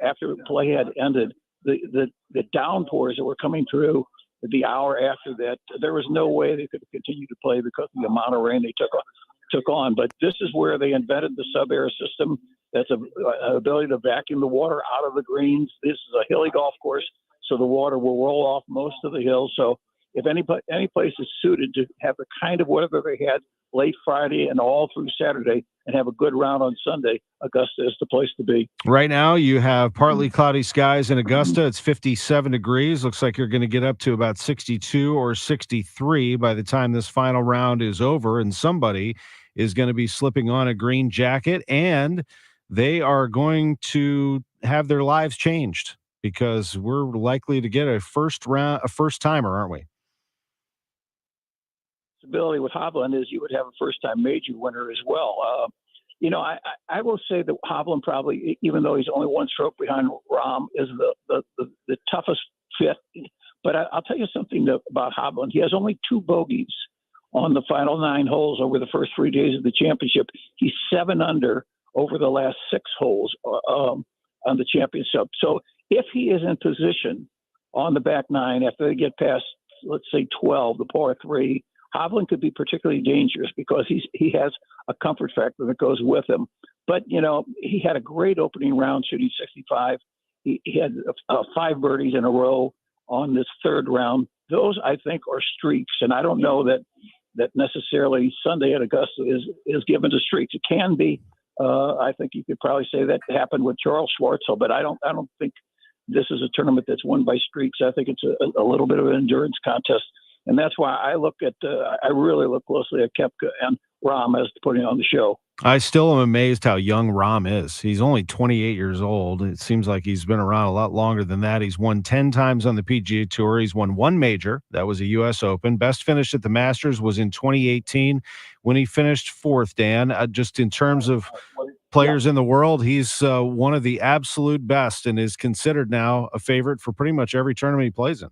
after play had ended, the downpours that were coming through the hour after that, there was no way they could continue to play because of the amount of rain they took on. But this is where they invented the sub-air system. That's an ability to vacuum the water out of the greens. This is a hilly golf course, so the water will roll off most of the hills. So if any place is suited to have the kind of weather they had late Friday and all through Saturday and have a good round on Sunday, Augusta is the place to be. Right now, you have partly cloudy skies in Augusta. It's 57 degrees. Looks like you're going to get up to about 62 or 63 by the time this final round is over, and somebody is going to be slipping on a green jacket, and they are going to have their lives changed because we're likely to get a first timer, aren't we? possibility with Hovland is you would have a first-time major winner as well. I will say that Hovland probably, even though he's only one stroke behind Rahm, is the toughest fit. But I'll tell you something about Hovland. He has only 2 bogeys on the final 9 holes over the first 3 days of the championship. He's 7 under over the last 6 holes on the championship. So if he is in position on the back 9 after they get past, let's say 12, the par 3, Hovland could be particularly dangerous because he has a comfort factor that goes with him. But, he had a great opening round shooting 65. He had 5 birdies in a row on this third round. Those, I think, are streaks. And I don't know that necessarily Sunday at Augusta is given to streaks. It can be. I think you could probably say that happened with Charles Schwartzel, but I don't think this is a tournament that's won by streaks. I think it's a little bit of an endurance contest. And that's why I really look closely at Koepka and Rahm as putting on the show. I still am amazed how young Rahm is. He's only 28 years old. It seems like he's been around a lot longer than that. He's won 10 times on the PGA Tour. He's won 1 major. That was a U.S. Open. Best finish at the Masters was in 2018 when he finished 4th, Dan. Just in terms of players in the world, he's one of the absolute best and is considered now a favorite for pretty much every tournament he plays in.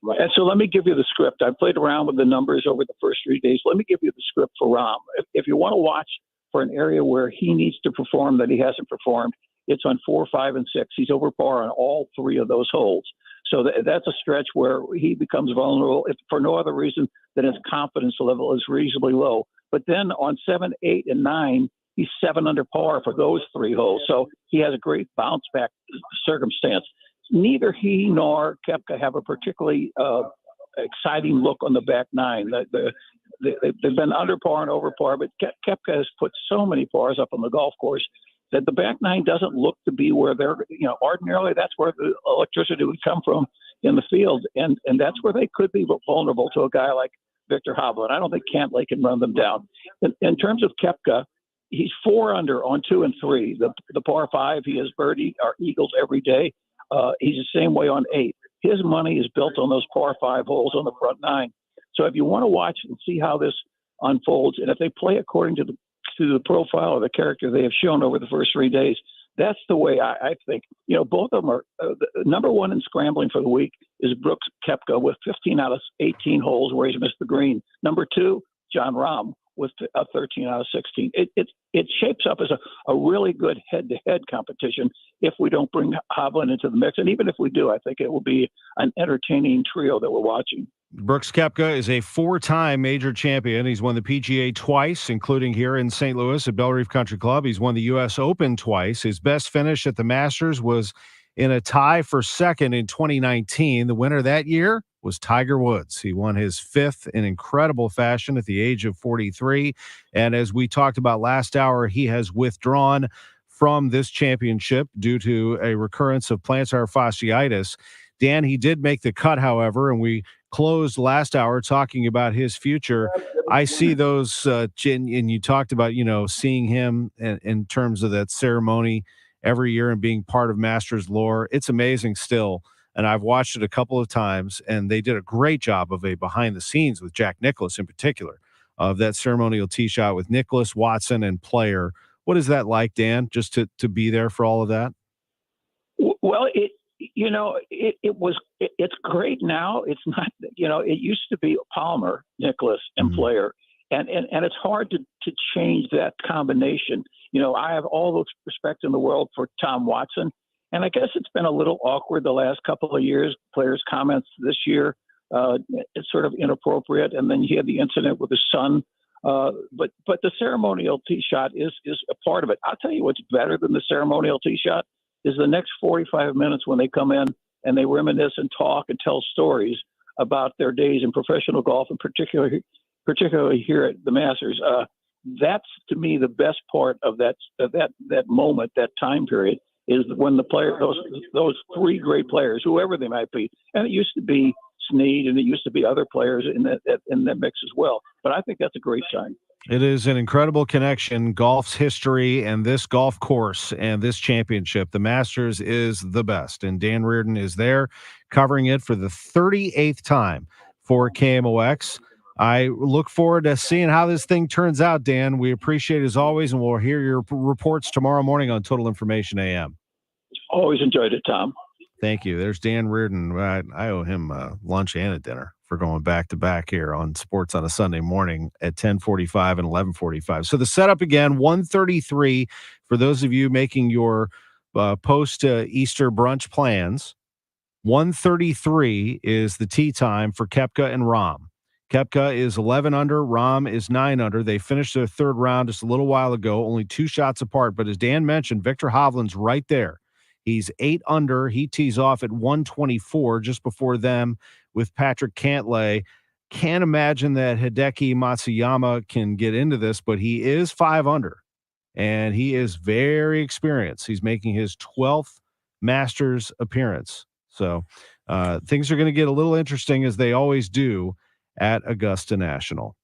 And so let me give you the script. I played around with the numbers over the first 3 days. Let me give you the script for Rahm. If you want to watch for an area where he needs to perform that he hasn't performed, it's on 4, 5, and 6. He's over par on all 3 of those holes. So that's a stretch where he becomes vulnerable, if for no other reason than his confidence level is reasonably low. But then on 7, 8, and 9, he's 7 under par for those 3 holes. So he has a great bounce back circumstance. Neither he nor Koepka have a particularly exciting look on the back 9. They've been under par and over par, but Koepka has put so many pars up on the golf course that the back 9 doesn't look to be where they're, ordinarily that's where the electricity would come from in the field. And that's where they could be vulnerable to a guy like Victor Hovland. I don't think Cantlay can run them down. In terms of Koepka, he's 4 under on 2 and 3. The par 5, he has birdie or eagles every day. He's the same way on 8. His money is built on those par 5 holes on the front 9. So if you want to watch and see how this unfolds, and if they play according to the profile of the character they have shown over the first 3 days, that's the way I think. Both of them are number 1 in scrambling for the week is Brooks Koepka with 15 out of 18 holes where he's missed the green. Number 2, Jon Rahm with 13 out of 16. It shapes up as a really good head-to-head competition if we don't bring Hovland into the mix. And even if we do, I think it will be an entertaining trio that we're watching. Brooks Koepka is a 4-time major champion. He's won the PGA twice, including here in St. Louis at Belle Reef Country Club. He's won the U.S. Open twice. His best finish at the Masters was in a tie for 2nd in 2019. The winner that year was Tiger Woods. He won his 5th in incredible fashion at the age of 43. And as we talked about last hour, he has withdrawn from this championship due to a recurrence of plantar fasciitis. Dan, he did make the cut, however, and we closed last hour talking about his future. I see those, and you talked about, seeing him in terms of that ceremony every year and being part of Masters lore. It's amazing still. And I've watched it a couple of times, and they did a great job of a behind the scenes with Jack Nicklaus in particular, of that ceremonial tee shot with Nicklaus, Watson, and Player. What is that like, Dan, just to be there for all of that? Well, it's great now. It's not, it used to be Palmer, Nicklaus, and Player. And it's hard to change that combination. I have all the respect in the world for Tom Watson. And I guess it's been a little awkward the last couple of years. Players' comments this year, it's sort of inappropriate. And then he had the incident with his son. But the ceremonial tee shot is a part of it. I'll tell you what's better than the ceremonial tee shot is the next 45 minutes when they come in and they reminisce and talk and tell stories about their days in professional golf, and particularly here at the Masters. That's to me the best part of that moment, that time period, is when the player, those 3 great players, whoever they might be, and it used to be Snead and it used to be other players in that mix as well. But I think that's a great sign. It is an incredible connection, golf's history and this golf course and this championship. The Masters is the best, and Dan Reardon is there covering it for the 38th time for KMOX. I look forward to seeing how this thing turns out, Dan. We appreciate it as always, and we'll hear your reports tomorrow morning on Total Information AM. Always enjoyed it, Tom. Thank you. There's Dan Reardon. I owe him lunch and a dinner for going back to back here on Sports on a Sunday morning at 10:45 and 11:45. So the setup again, 1:33 for those of you making your post-Easter brunch plans. 1:33 is the tee time for Koepka and Rahm. Koepka is 11 under. Rahm is 9 under. They finished their third round just a little while ago, only 2 shots apart. But as Dan mentioned, Victor Hovland's right there. He's 8 under. He tees off at 124 just before them with Patrick Cantlay. Can't imagine that Hideki Matsuyama can get into this, but he is 5 under, and he is very experienced. He's making his 12th Masters appearance. So things are going to get a little interesting, as they always do at Augusta National.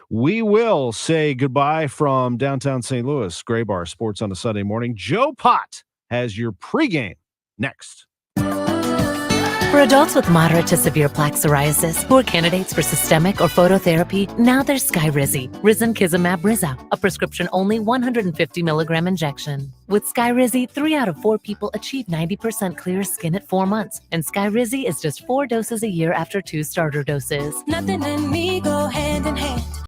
We will say goodbye from downtown St. Louis. Gray Bar Sports on a Sunday morning. Joe Pott has your pregame next. For adults with moderate to severe plaque psoriasis who are candidates for systemic or phototherapy, now there's Skyrizi, Risankizumab Riza, a prescription-only 150 milligram injection. With Skyrizi, 3 out of 4 people achieve 90% clear skin at 4 months, and Skyrizi is just 4 doses a year after 2 starter doses. Nothing and me go hand in hand.